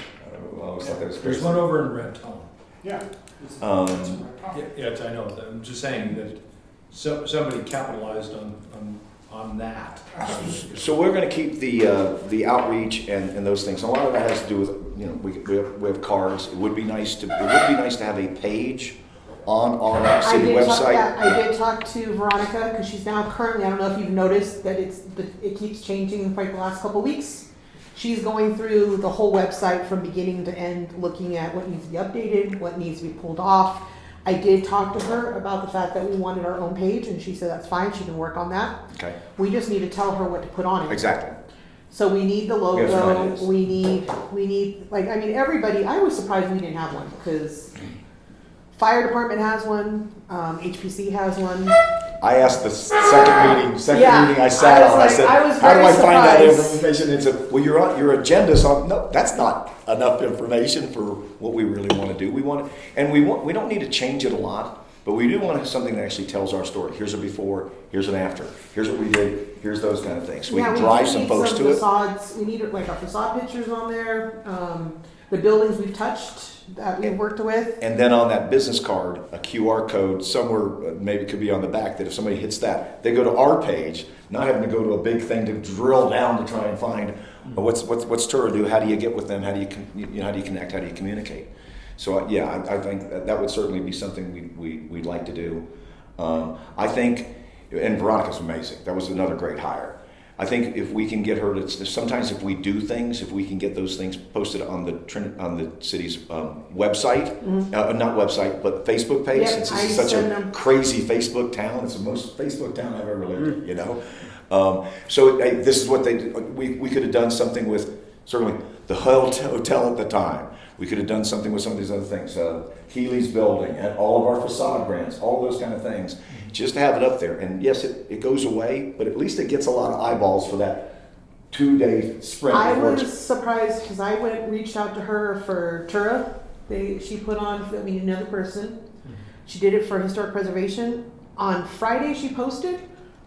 I always thought that was There's crazy. one over in Renton. Yeah. Yes, I know. I'm just saying that somebody capitalized on that. So we're going to keep the outreach and those things. A lot of that has to do with, you know, we have cards. It would be nice to have a page on our city website. I did talk to Veronica because she's now currently. I don't know if you've noticed that it keeps changing for like the last couple of weeks. She's going through the whole website from beginning to end, looking at what needs to be updated, what needs to be pulled off. I did talk to her about the fact that we wanted our own page, and she said that's fine. She can work on that. Okay. We just need to tell her what to put on it. Exactly. So we need the We have some logo. ideas. We need like, I mean, everybody. I was surprised we didn't have one because fire department has one. HPC has one. I asked the second meeting I sat I was on, like- I said, I was how do I very find that surprised. information? And said, well, your agenda's on, no, that's not enough information for what we really want to do. We don't need to change it a lot, but we do want to have something that actually tells our story. Here's a before, here's an after, here's what we did, here's those kind of things. So we can drive do some need folks to it. facades. We need like our facade pictures on there. The buildings we've touched that we've worked with. And then on that business card, a QR code somewhere, maybe it could be on the back, that if somebody hits that, they go to our page, not having to go to a big thing to drill down to try and find what's TURA do, how do you get with them, how do you connect, how do you communicate. So I think that would certainly be something we'd like to do. I think, and Veronica's amazing. That was another great hire. I think if we can get her to, sometimes if we do things, if we can get those things posted on the city's website, not website, but Facebook page, Yep, since I this is such send a them. crazy Facebook town, it's the most Facebook town I've ever lived in, you know? So this is what we could have done something with, certainly, the hotel at the time. We could have done something with some of these other things, Healy's building, and all of our facade brands, all those kind of things, just to have it up there. And yes, it goes away, but at least it gets a lot of eyeballs for that 2-day sprint. I before was it's- surprised because I reached out to her for TURA. She put on, another person. She did it for historic preservation. On Friday she posted.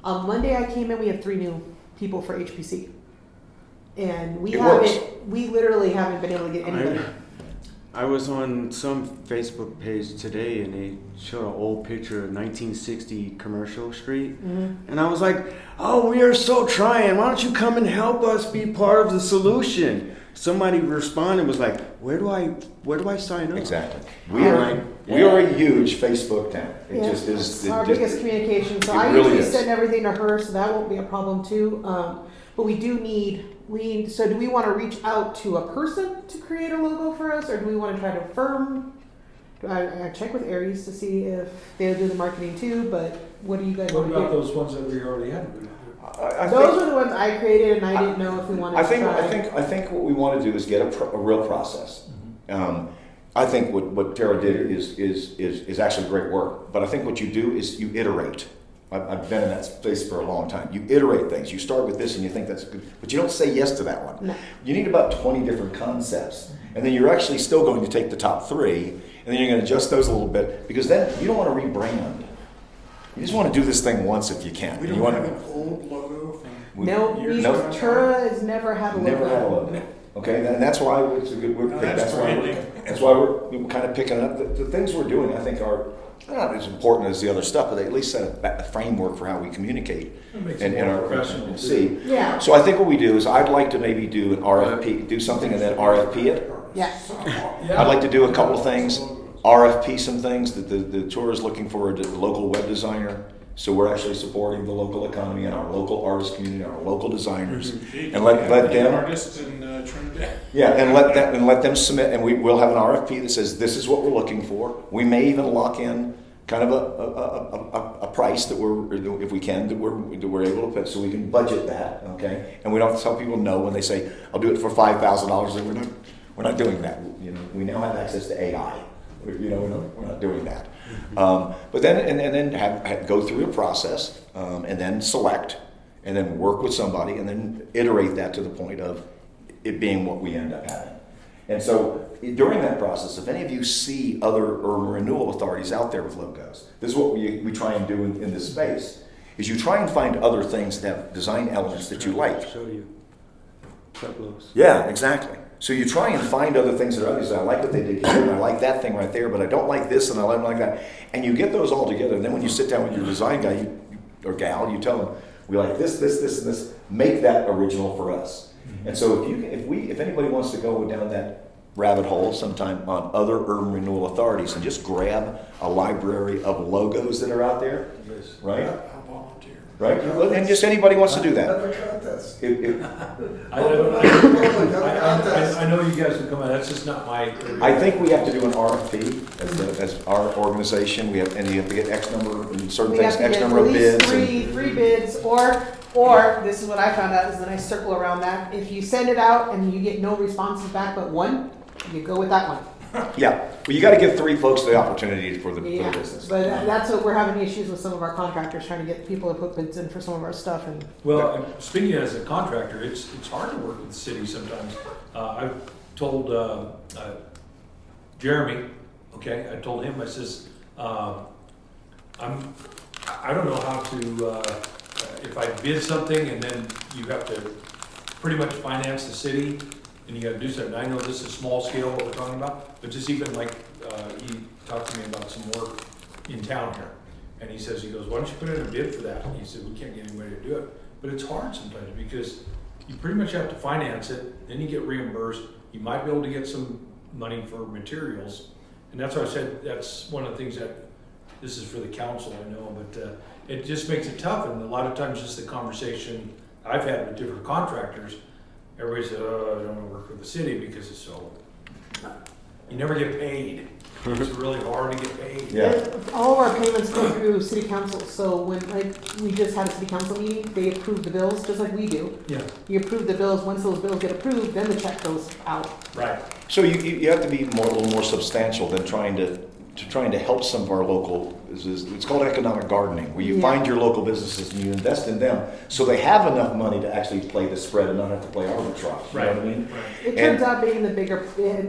On Monday I came in, we have 3 new people for HPC. And we literally haven't been able to get anybody. I was on some Facebook page today and they showed an old picture of 1960 Commercial Street. And I was like, oh, we are so trying. Why don't you come and help us be part of the solution? Somebody responded was like, where do I sign up? Exactly. We are a huge Facebook town. It Yeah, just is. it's our biggest communication, so it I really usually is. send everything to her, so that won't be a problem too. But we do so do we want to reach out to a person to create a logo for us, or do we want to try to firm? I check with Aries to see if they'll do the marketing too, but what do you guys What want to about do? those ones that we already had? Those were the ones I created, and I didn't know if we wanted I to think, try. I think what we want to do is get a real process. I think what Tara did is actually great work, but I think what you do is you iterate. I've been in that space for a long time. You iterate things. You start with this and you think that's good, but you don't say yes to that one. No. You need about 20 different concepts, and then you're actually still going to take the top 3, and then you're going to adjust those a little bit, because then you don't want to rebrand. You just want to do this thing once if you can. We You don't want have to, an old logo from No, years no. ago. Tura has never had a logo. never had a logo. Okay, and that's why it's a good. that's branding. That's why we're kind of picking up the things we're doing. I think are not as important as the other stuff, but they at least set a framework for how we communicate It makes and it more our professional, and too. see. Yeah. So I think what we do is I'd like to maybe do an RFP, do something and then RFP it. Yeah. I'd like to do a couple of things, RFP some things that the tour is looking for a local web designer. So we're actually supporting the local economy and our local artist community, our local designers, and let them. Artists in Trinidad. Yeah, and let them submit, and we'll have an RFP that says this is what we're looking for. We may even lock in kind of a price that if we can, that we're able to put, so we can budget that, okay? And we don't have to tell people no when they say, I'll do it for $5,000, and we're not doing that. You know, we now have access to AI. You know, we're not doing that. But then and then have go through a process, and then select, and then work with somebody, and then iterate that to the point of it being what we end up having. And so during that process, if any of you see other urban renewal authorities out there with logos, this is what we try and do in this space, is you try and find other things that have design elements that you like. Show you. Pueblos. Yeah, exactly. So you try and find other things that others, I like what they did here, and I like that thing right there, but I don't like this, and I don't like that. And you get those all together, and then when you sit down with your design guy or gal, you tell them, we like this, this, this, and this. Make that original for us. And so if anybody wants to go down that rabbit hole sometime on other urban renewal authorities and just grab a library of logos that are out there, right? I'll volunteer. Right? And just anybody wants to do that. Have a contest. I know you guys will come out, that's just not my. I think we have to do an RFP as our organization. And you have to get X number and certain We things, have to X get number at of least bids. and- three bids, or this is what I found out, is then I circle around that. If you send it out and you get no responses back but one, you go with that one. Yeah, well, you got to give 3 folks the opportunity for the Yeah, business. but that's what we're having issues with some of our contractors, trying to get people to put bids in for some of our stuff, and Well, speaking as a contractor, it's hard to work with the city sometimes. I've told Jeremy, okay, I told him, I says, I don't know how to, if I bid something and then you have to pretty much finance the city and you gotta do something. I know this is small scale what we're talking about, but just even like, he talked to me about some work in town here. And he goes, why don't you put in a bid for that? And he said, we can't get anybody to do it. But it's hard sometimes because you pretty much have to finance it, then you get reimbursed. You might be able to get some money for materials. And that's why I said, that's one of the things that, this is for the council, I know, but it just makes it tough. And a lot of times just the conversation I've had with different contractors, everybody says, oh, I don't want to work for the city because it's so, you never get paid. It's really hard to get paid. Yeah. all of our payments go through city council, so when, like, we just had a city council meeting, they approve the bills, just like we do. Yeah, You approve the bills, once those bills get approved, then the check goes out. right. So you have to be a little more substantial than trying to help some of our local, it's called economic gardening, where you Yeah. find your local businesses and you invest in them so they have enough money to actually play the spread and not have to play arbitrage. You know what I mean? It And- turns out it ends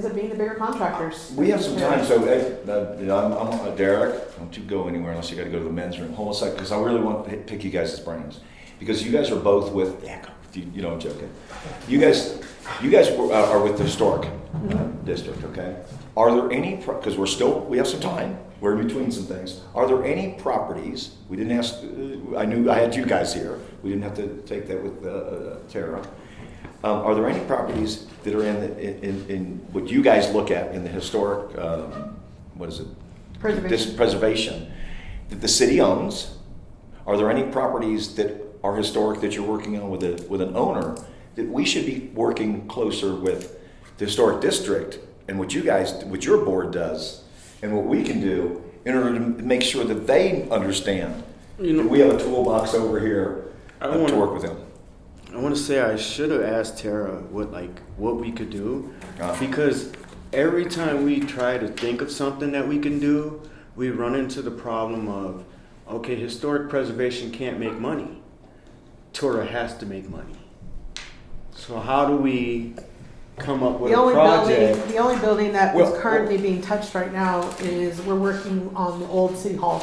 up being the bigger contractors. We have some time, so I'm Derek. Don't you go anywhere unless you got to go to the men's room. Hold on a second, because I really want to pick you guys' brains, because you guys are both with. You know, I'm joking. You guys are with the historic district, okay? Are there any? Because we have some time. We're in between some things. Are there any properties? We didn't ask. I knew I had you guys here. We didn't have to take that with Tara. Are there any properties that are in what you guys look at in the historic, what is it? Preservation. Preservation that the city owns? Are there any properties that are historic that you're working on with an owner that we should be working closer with the historic district and what your board does and what we can do in order to make sure that they understand that we have a toolbox over here to work with them? I want to say I should have asked Tara what we could do, because every time we try to think of something that we can do, we run into the problem of, okay, historic preservation can't make money. TURA has to make money. So how do we come up with a project? The only building that is currently being touched right now is we're working on the old city hall.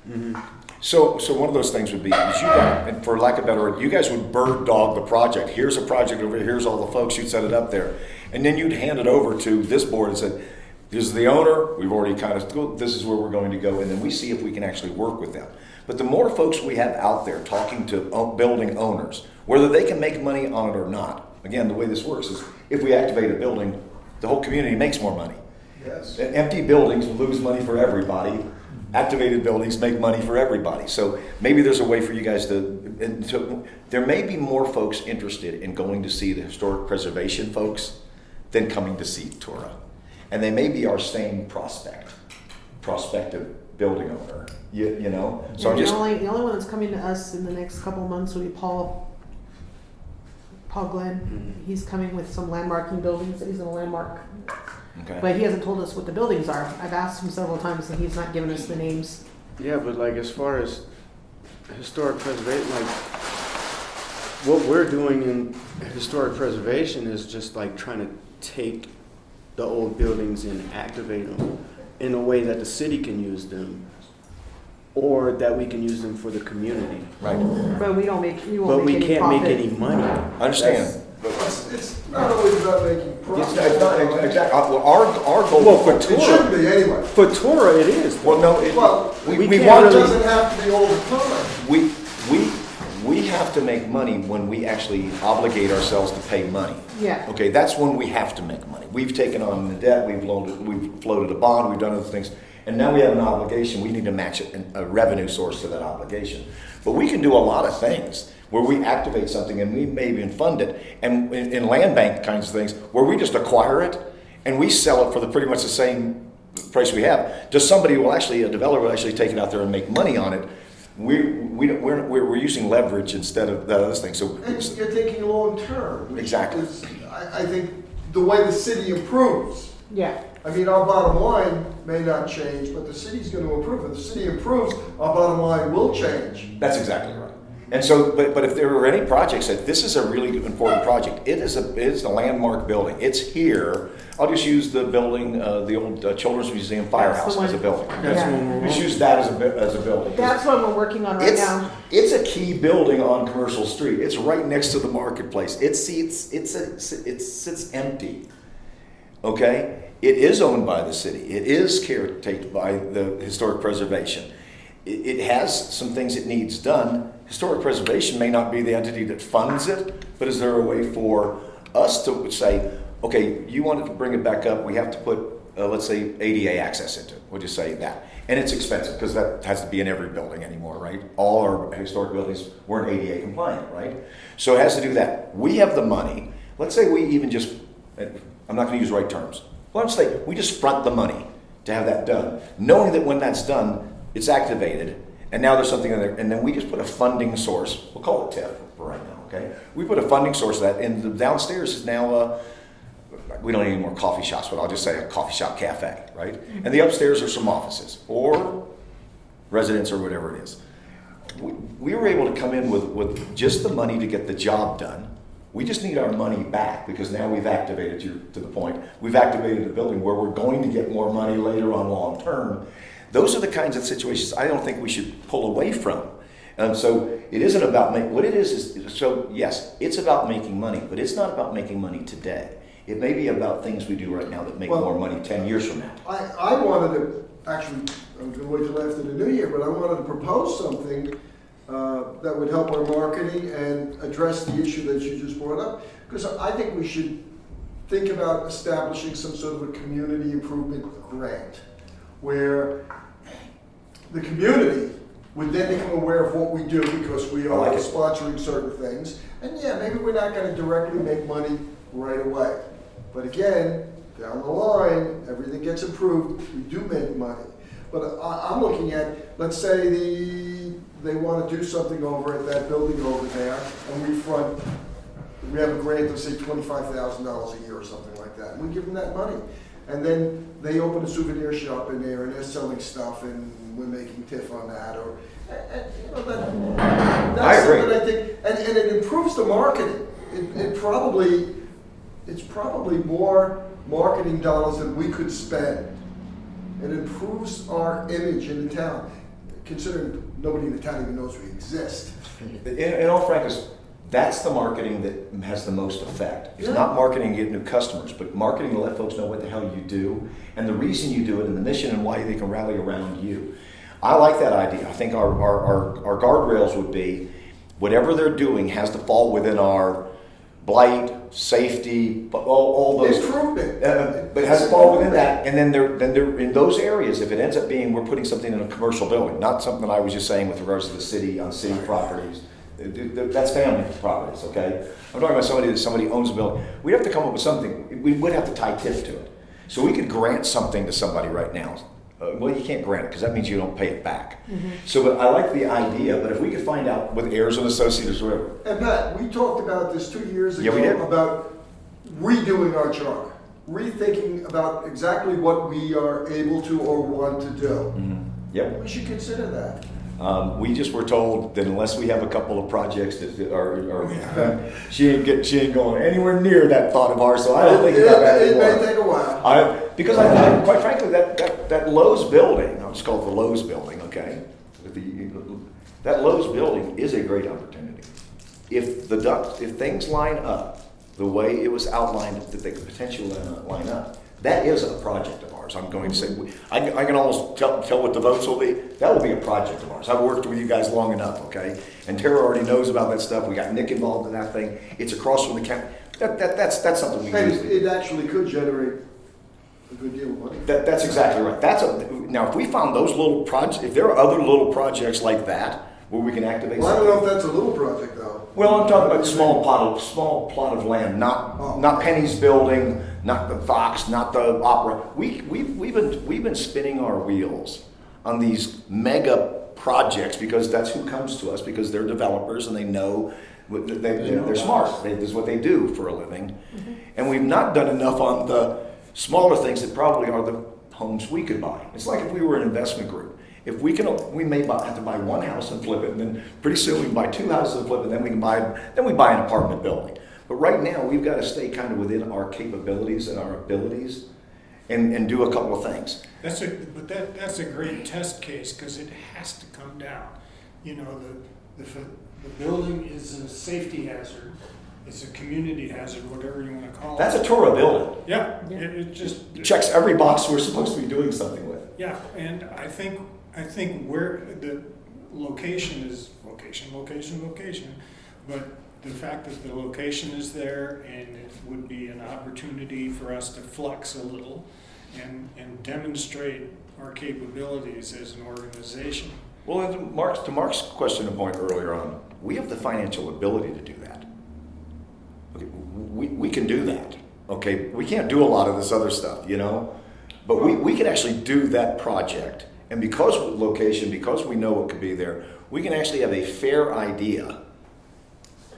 Mm-hmm. So one of those things would be, is you guys, and for lack of a better word, you guys would bird dog the project. Here's a project over here, here's all the folks, you'd set it up there. And then you'd hand it over to this board and say, this is the owner, we've already this is where we're going to go, and then we see if we can actually work with them. But the more folks we have out there talking to building owners, whether they can make money on it or not, again, the way this works is if we activate a building, the whole community makes more money. Yes. Empty buildings lose money for everybody. Activated buildings make money for everybody. So maybe there's a way for you guys there may be more folks interested in going to see the historic preservation folks than coming to see TURA. And they may be our same prospective building owner, you know? So And the only one that's coming to us in the next couple of months will be Paul Glenn. Mm-hmm. He's coming with some landmarking buildings that he's gonna landmark. Okay. But he hasn't told us what the buildings are. I've asked him several times and he's not given us the names. Yeah, but as far as historic preservation, what we're doing in historic preservation is just trying to take the old buildings and activate them in a way that the city can use them, or that we can use them for the community. Right. But we won't make any But we can't profit. make any money. I understand. It's not always about making profit. It's not exactly. Our goal. Well, for It shouldn't be anyway. For TURA, it is. Well, no. Well, we can't want It to. doesn't have to be all the time. We have to make money when we actually obligate ourselves to pay money. Yeah. Okay, that's when we have to make money. We've taken on the debt, we've floated a bond, we've done other things, and now we have an obligation. We need to match a revenue source to that obligation. But we can do a lot of things where we activate something and we may even fund it, and in land bank kinds of things where we just acquire it and we sell it for pretty much the same price we have. Does somebody a developer will actually take it out there and make money on it? We're using leverage instead of that other thing. So And you're thinking long term. which Exactly. is, I think the way the city improves. Yeah. I mean, our bottom line may not change, but the city's going to improve. If the city improves, our bottom line will change. that's exactly right. And so, but if there were any projects that this is a really important project, it's a landmark building. It's here. I'll just use the building, the old Children's Museum Firehouse one. as a building. That's Yeah. when Just use that as a building. That's what we're working on right now. It's a key building on Commercial Street. It's right next to the marketplace. It sits empty. Okay? It is owned by the city. It is caretaken by the historic preservation. It has some things it needs done. Historic preservation may not be the entity that funds it, but is there a way for us to say, okay, you wanted to bring it back up, we have to put, let's say, ADA access into it. We'll just say that. And it's expensive because that has to be in every building anymore, right? All our historic buildings weren't ADA compliant, right? So it has to do that. We have the money. Let's say we even just, I'm not going to use right terms. Well, I'm saying we just front the money to have that done, knowing that when that's done, it's activated, and now there's something in there, and then we just put a funding source. We'll call it TIF for right now, okay? We put a funding source of that, and the downstairs is now, we don't need any more coffee shops, but I'll just say a coffee shop cafe, right? And the upstairs are some offices, or residents, or whatever it is. We were able to come in with just the money to get the job done. We just need our money back because now we've activated, to the point, we've activated a building where we're going to get more money later on long term. Those are the kinds of situations I don't think we should pull away from. So it isn't about what it is, so yes, it's about making money, but it's not about making money today. It may be about things we do right now that make more money 10 years from now. I wanted to, actually, I'm going to wait till after the new year, but I wanted to propose something that would help our marketing and address the issue that you just brought up. Because I think we should think about establishing some sort of a community improvement grant where the community would then become aware of what we do because we I are like it. sponsoring certain things. And yeah, maybe we're not gonna directly make money right away. But again, down the line, everything gets improved, we do make money. But I'm looking at, let's say they wanna do something over at that building over there, and we have a grant of say $25,000 a year or something like that, and we give them that money. And then they open a souvenir shop in there and they're selling stuff and we're making tiff on that, or, and, you know, that's I agree. something I think, and it improves the marketing. It's probably more marketing dollars than we could spend. It improves our image in the town, considering nobody in the town even knows we exist. In all frankness, that's the marketing that has the most effect. It's Yeah. not marketing to get new customers, but marketing to let folks know what the hell you do and the reason you do it and the mission and why they can rally around you. I like that idea. I think our guardrails would be whatever they're doing has to fall within our blight, safety, all those. Improvement. But it has to fall within that, and then they're in those areas. If it ends up being we're putting something in a commercial building, not something I was just saying with regards to the city on city properties. That's family properties, okay? I'm talking about somebody owns a building. We'd have to come up with something. We would have to tie TIF to it, so we could grant something to somebody right now. Well, you can't grant it because that means you don't pay it back. So, but I like the idea. But if we could find out with heirs and associates or whatever. And Pat, we talked about this 2 years Yeah, we ago did. about redoing our charter, rethinking about exactly what we are able to or want to do. Yep. We should consider that. We just were told that unless we have a couple of projects that are she ain't going anywhere near that thought of ours. So I don't think about that It may anymore. take a while. Because I quite frankly, that Lowe's building, I'll just call it the Lowe's building, okay? That Lowe's building is a great opportunity. If things line up the way it was outlined that they could potentially line up, that is a project of ours. I'm going to say, I can almost tell what the votes will be. That will be a project of ours. I've worked with you guys long enough, okay? And Tara already knows about that stuff. We got Nick involved in that thing. It's across from the county. That's something we And can do. it actually could generate a good deal of money. That's exactly right. Now, if we found those little projects, if there are other little projects like that where we can activate. Well, I don't know if that's a little project though. Well, I'm talking about small plot of land, not Penny's building, not the Fox, not the Opera. We've been spinning our wheels on these mega projects because that's who comes to us because they're developers and they know they're smart. This is what they do for a living, and we've not done enough on the smaller things that probably are the homes we could buy. It's like if we were an investment group. If we may have to buy one house and flip it, and then pretty soon we can buy two houses and flip it, and then we buy an apartment building. But right now we've got to stay kind of within our capabilities and our abilities, and do a couple of things. That's a great test case because it has to come down. You know, the building is a safety hazard. It's a community hazard, whatever you want to call it. That's a TURA building. Yeah, it just It checks every box we're supposed to be doing something with. Yeah, and I think where the location is location, but the fact that the location is there and it would be an opportunity for us to flex a little and demonstrate our capabilities as an organization. Well, to Mark's question and point earlier on, we have the financial ability to do that. Okay, we can do that. Okay, we can't do a lot of this other stuff, you know, but we can actually do that project. And because of location, because we know what could be there, we can actually have a fair idea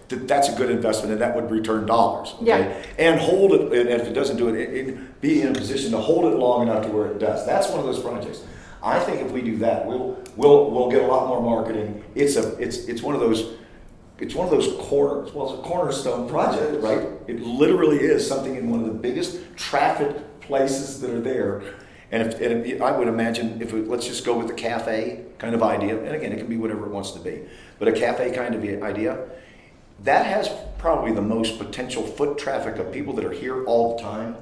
that that's a good investment and that would return dollars. Okay? Yeah. And hold it, and if it doesn't do it, be in a position to hold it long enough to where it does. That's one of those projects. I think if we do that, we'll get a lot more marketing. It's one of those it's a cornerstone project, right? It literally is something in one of the biggest traffic places that are there. And if I would imagine let's just go with the cafe kind of idea, and again, it can be whatever it wants to be, but a cafe kind of idea, that has probably the most potential foot traffic of people that are here all the time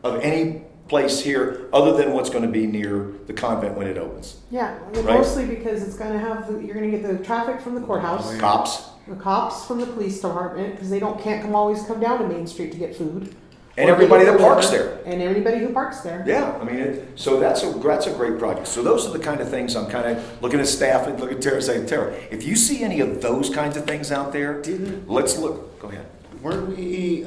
of any place here other than what's going to be near the convent when it opens. Yeah, Right. mostly because it's gonna have, you're gonna get the traffic from the courthouse. Cops. the cops from the police department, because they can't always come down to Main Street to get food. And Or everybody get that parks delivered, there. And everybody who parks there. Yeah, I mean, so that's a great project. So those are the kind of things I'm kind of looking at staff and looking at Tara saying, Tara, if you see any of those kinds of things out there, let's look. Go ahead. Weren't we,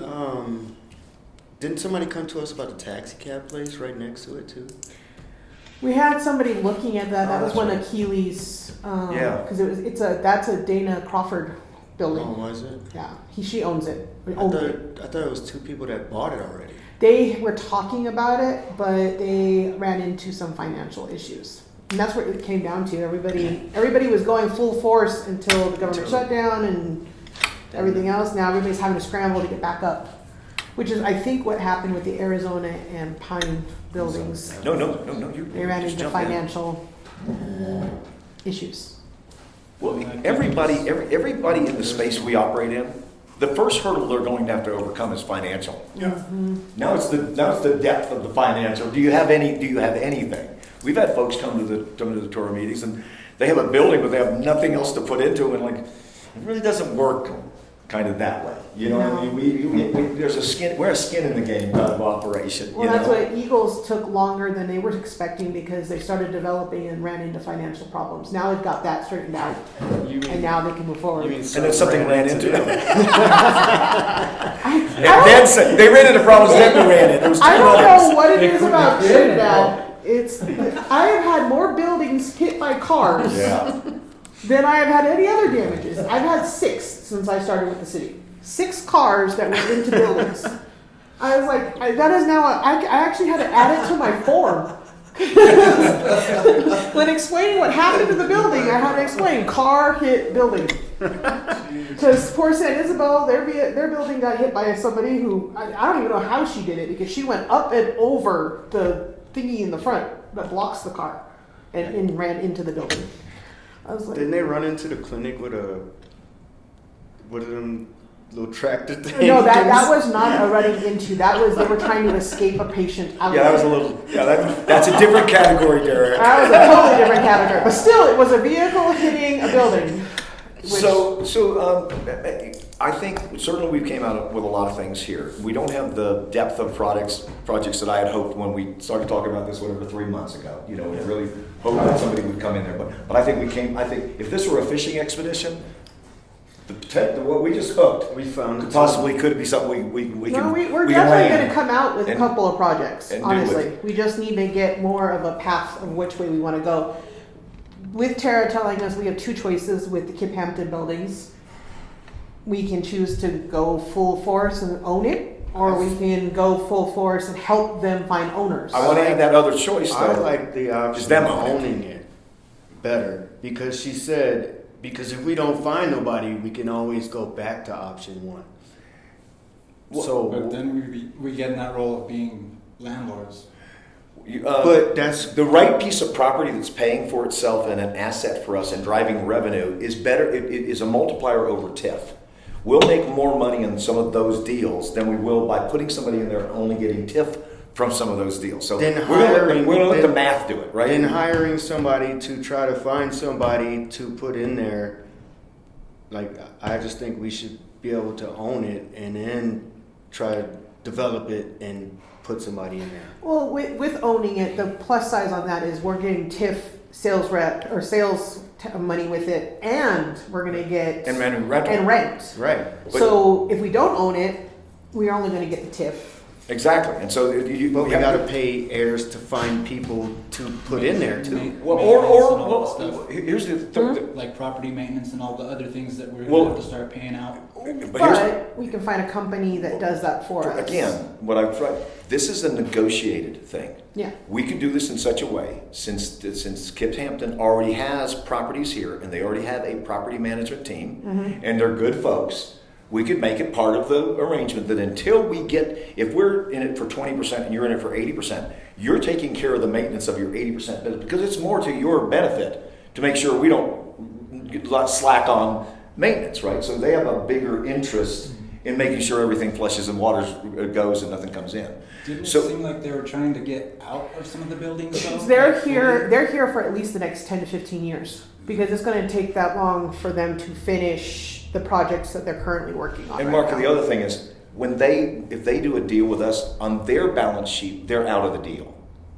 didn't somebody come to us about the taxi cab place right next to it too? We had somebody looking at that. That Oh, was that's one of Keely's, Yeah. because that's a Dana Crawford building. Oh, was it? Yeah, she owns it. I Owned it. thought it was two people that bought it already. They were talking about it, but they ran into some financial issues. And that's what it came down to. Everybody was going full force until the government shut down and everything else. Now everybody's having to scramble to get back up, which is, I think, what happened with the Arizona and Pine buildings. No. They ran just into jump in. financial issues. Well, everybody in the space we operate in, the first hurdle they're going to have to overcome is financial. Yeah. Now it's the depth of the financial. Do you have anything? We've had folks come to the TURA meetings and they have a building but they have nothing else to put into it, and like, it really doesn't work kind of that way. You know what I mean? We're a skin in the game kind of operation. Well, that's why Eagles took longer than they were expecting, because they started developing and ran into financial problems. Now they've got that straightened out, and now they can move forward. And then something ran into them. I Then they ran into problems, then we ran into. It was two don't know others. what it is about Trinidad. I have had more buildings hit by cars Yeah. than I have had any other damages. I've had 6 since I started with the city. 6 cars that went into buildings. I was like, that is now, I actually had to add it to my form. When explaining what happened to the building, I had to explain car hit building. Because poor San Isabel, their building got hit by somebody who, I don't even know how she did it, because she went up and over the thingy in the front that blocks the car and ran into the building. I was like, Didn't they run into the clinic with one of them little tractor things? no, that was not a running into. That was, they were trying to escape a patient out. Yeah, that was a little. Yeah, that's a different category, Derek. That was a totally different category. But still, it was a vehicle hitting a building. I think certainly we came out with a lot of things here. We don't have the depth of projects that I had hoped when we started talking about this, 3 months ago. You know, we really hoped that somebody would come in there. But I think if this were a fishing expedition, what we just hooked, We found could be something we No, can. we're we can definitely land. going to come out with a and- couple of projects, and do honestly. it. We just need to get more of a path of which way we want to go. With Tara telling us we have 2 choices with the Kip Hampton buildings, we can choose to go full force and own it, or we can go full force and help them find owners. I want to add that other choice though. I like the option Just them of owning it. owning it better, because she said, because if we don't find nobody, we can always go back to option 1. But So, then we get in that role of being landlords. but that's The right piece of property that's paying for itself and an asset for us and driving revenue is better. It is a multiplier over TIF. We'll make more money in some of those deals than we will by putting somebody in there and only getting TIF from some of those deals. So Then we're hiring- going to let the then- math do it, right? in hiring somebody to try to find somebody to put in there. Like, I just think we should be able to own it and then try to develop it and put somebody in there. Well, with owning it, the plus size on that is we're getting TIF sales rep or sales money with it, and we're going to get and rental. and rent. Right. So if we don't own it, we're only going to get the TIF. Exactly. And so But we have got to pay heirs to find people to put in there too. Well, Maintenance and all that stuff. here's the Like property maintenance and all the other things that we're Well- going to have to start paying out. But we can find a company that does that for us. Again, what I've tried, this is a negotiated thing. Yeah. We could do this in such a way, since Kip Hampton already has properties here, and they already have a property management team, and they're good folks, we could make it part of the arrangement that until we get, if we're in it for 20% and you're in it for 80%, you're taking care of the maintenance of your 80% business, because it's more to your benefit to make sure we don't slack on maintenance, right? So they have a bigger interest in making sure everything flushes and waters goes and nothing comes in. Didn't So- it seem like they were trying to get out of some of the buildings though? They're Like, here. fully? They're here for at least the next 10 to 15 years, because it's going to take that long for them to finish the projects that they're currently working on. And right Mark, now. the other thing is, if they do a deal with us on their balance sheet, they're out of the deal.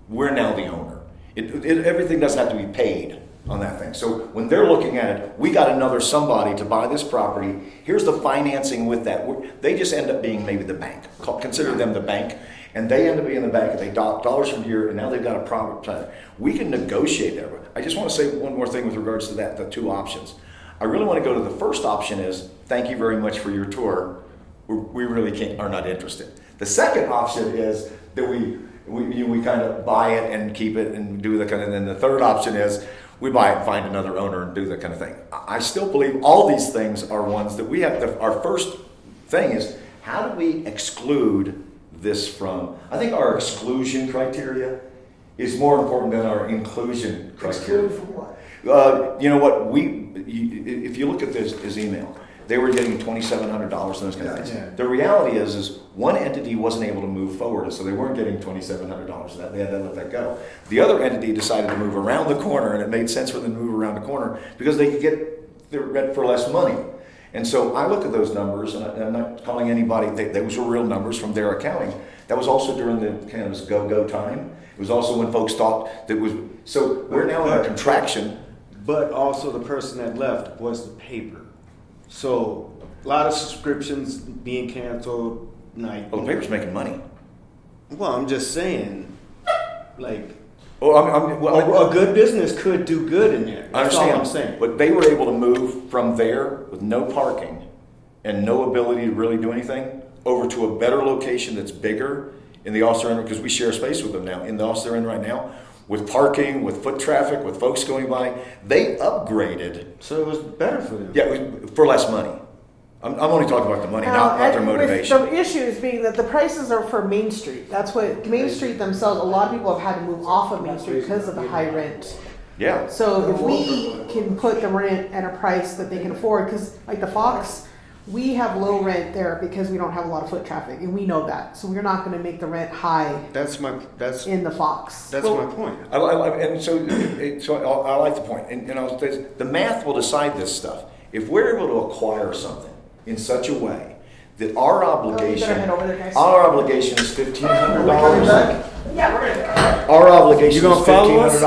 We're now the owner. Everything doesn't have to be paid on that thing. So when they're looking at it, we got another somebody to buy this property. Here's the financing with that. They just end up being maybe the bank. Consider them the bank. And they end up being the bank, and they dock dollars from here, and now they've got a problem. We can negotiate that. I just want to say one more thing with regards to that, the two options. I really want to go to the first option is, thank you very much for your tour. We really are not interested. The second option is that we kind of buy it and keep it and do the kind of, and then the third option is we buy it, find another owner and do that kind of thing. I still believe all these things are ones that we have to, our first thing is, how do we exclude this from, I think our exclusion criteria is more important than our inclusion criteria. Excluded from what? You know what, if you look at this email, they were getting $2,700 and those kind of things. Yeah. The reality is one entity wasn't able to move forward, so they weren't getting $2,700 of that. They had to let that go. The other entity decided to move around the corner, and it made sense for them to move around the corner because they could get their rent for less money. And so I look at those numbers, and I'm not calling anybody, those were real numbers from their accounting. That was also during the kind of this go-go time. It was also when folks thought that was, so we're now in a contraction. But also the person that left was the paper. So a lot of subscriptions being canceled. Like, Oh, the paper's making money. well, I'm just saying, like, Oh, a good business could do good in there. I That's all understand. I'm saying. But they were able to move from there with no parking and no ability to really do anything over to a better location that's bigger in the officer end, because we share space with them now in the officer end right now, with parking, with foot traffic, with folks going by. They upgraded, So it was better for them. for less money. I'm only talking about the money, not their And with motivation. the issues being that the prices are for Main Street. That's what, Main Street themselves, a lot of people have had to move off of Main Street because of the high rent. Yeah. So if we can put the rent at a price that they can afford, because like the Fox, we have low rent there because we don't have a lot of foot traffic, and we know that. So we're not gonna make the rent high That's my in the Fox. my point. And so I like the point. And the math will decide this stuff. If we're able to acquire something in such a way that our obligation, head over there, guys. our obligation is $1,500. Yeah, we're gonna. Our obligation You is gonna follow us? $1,500.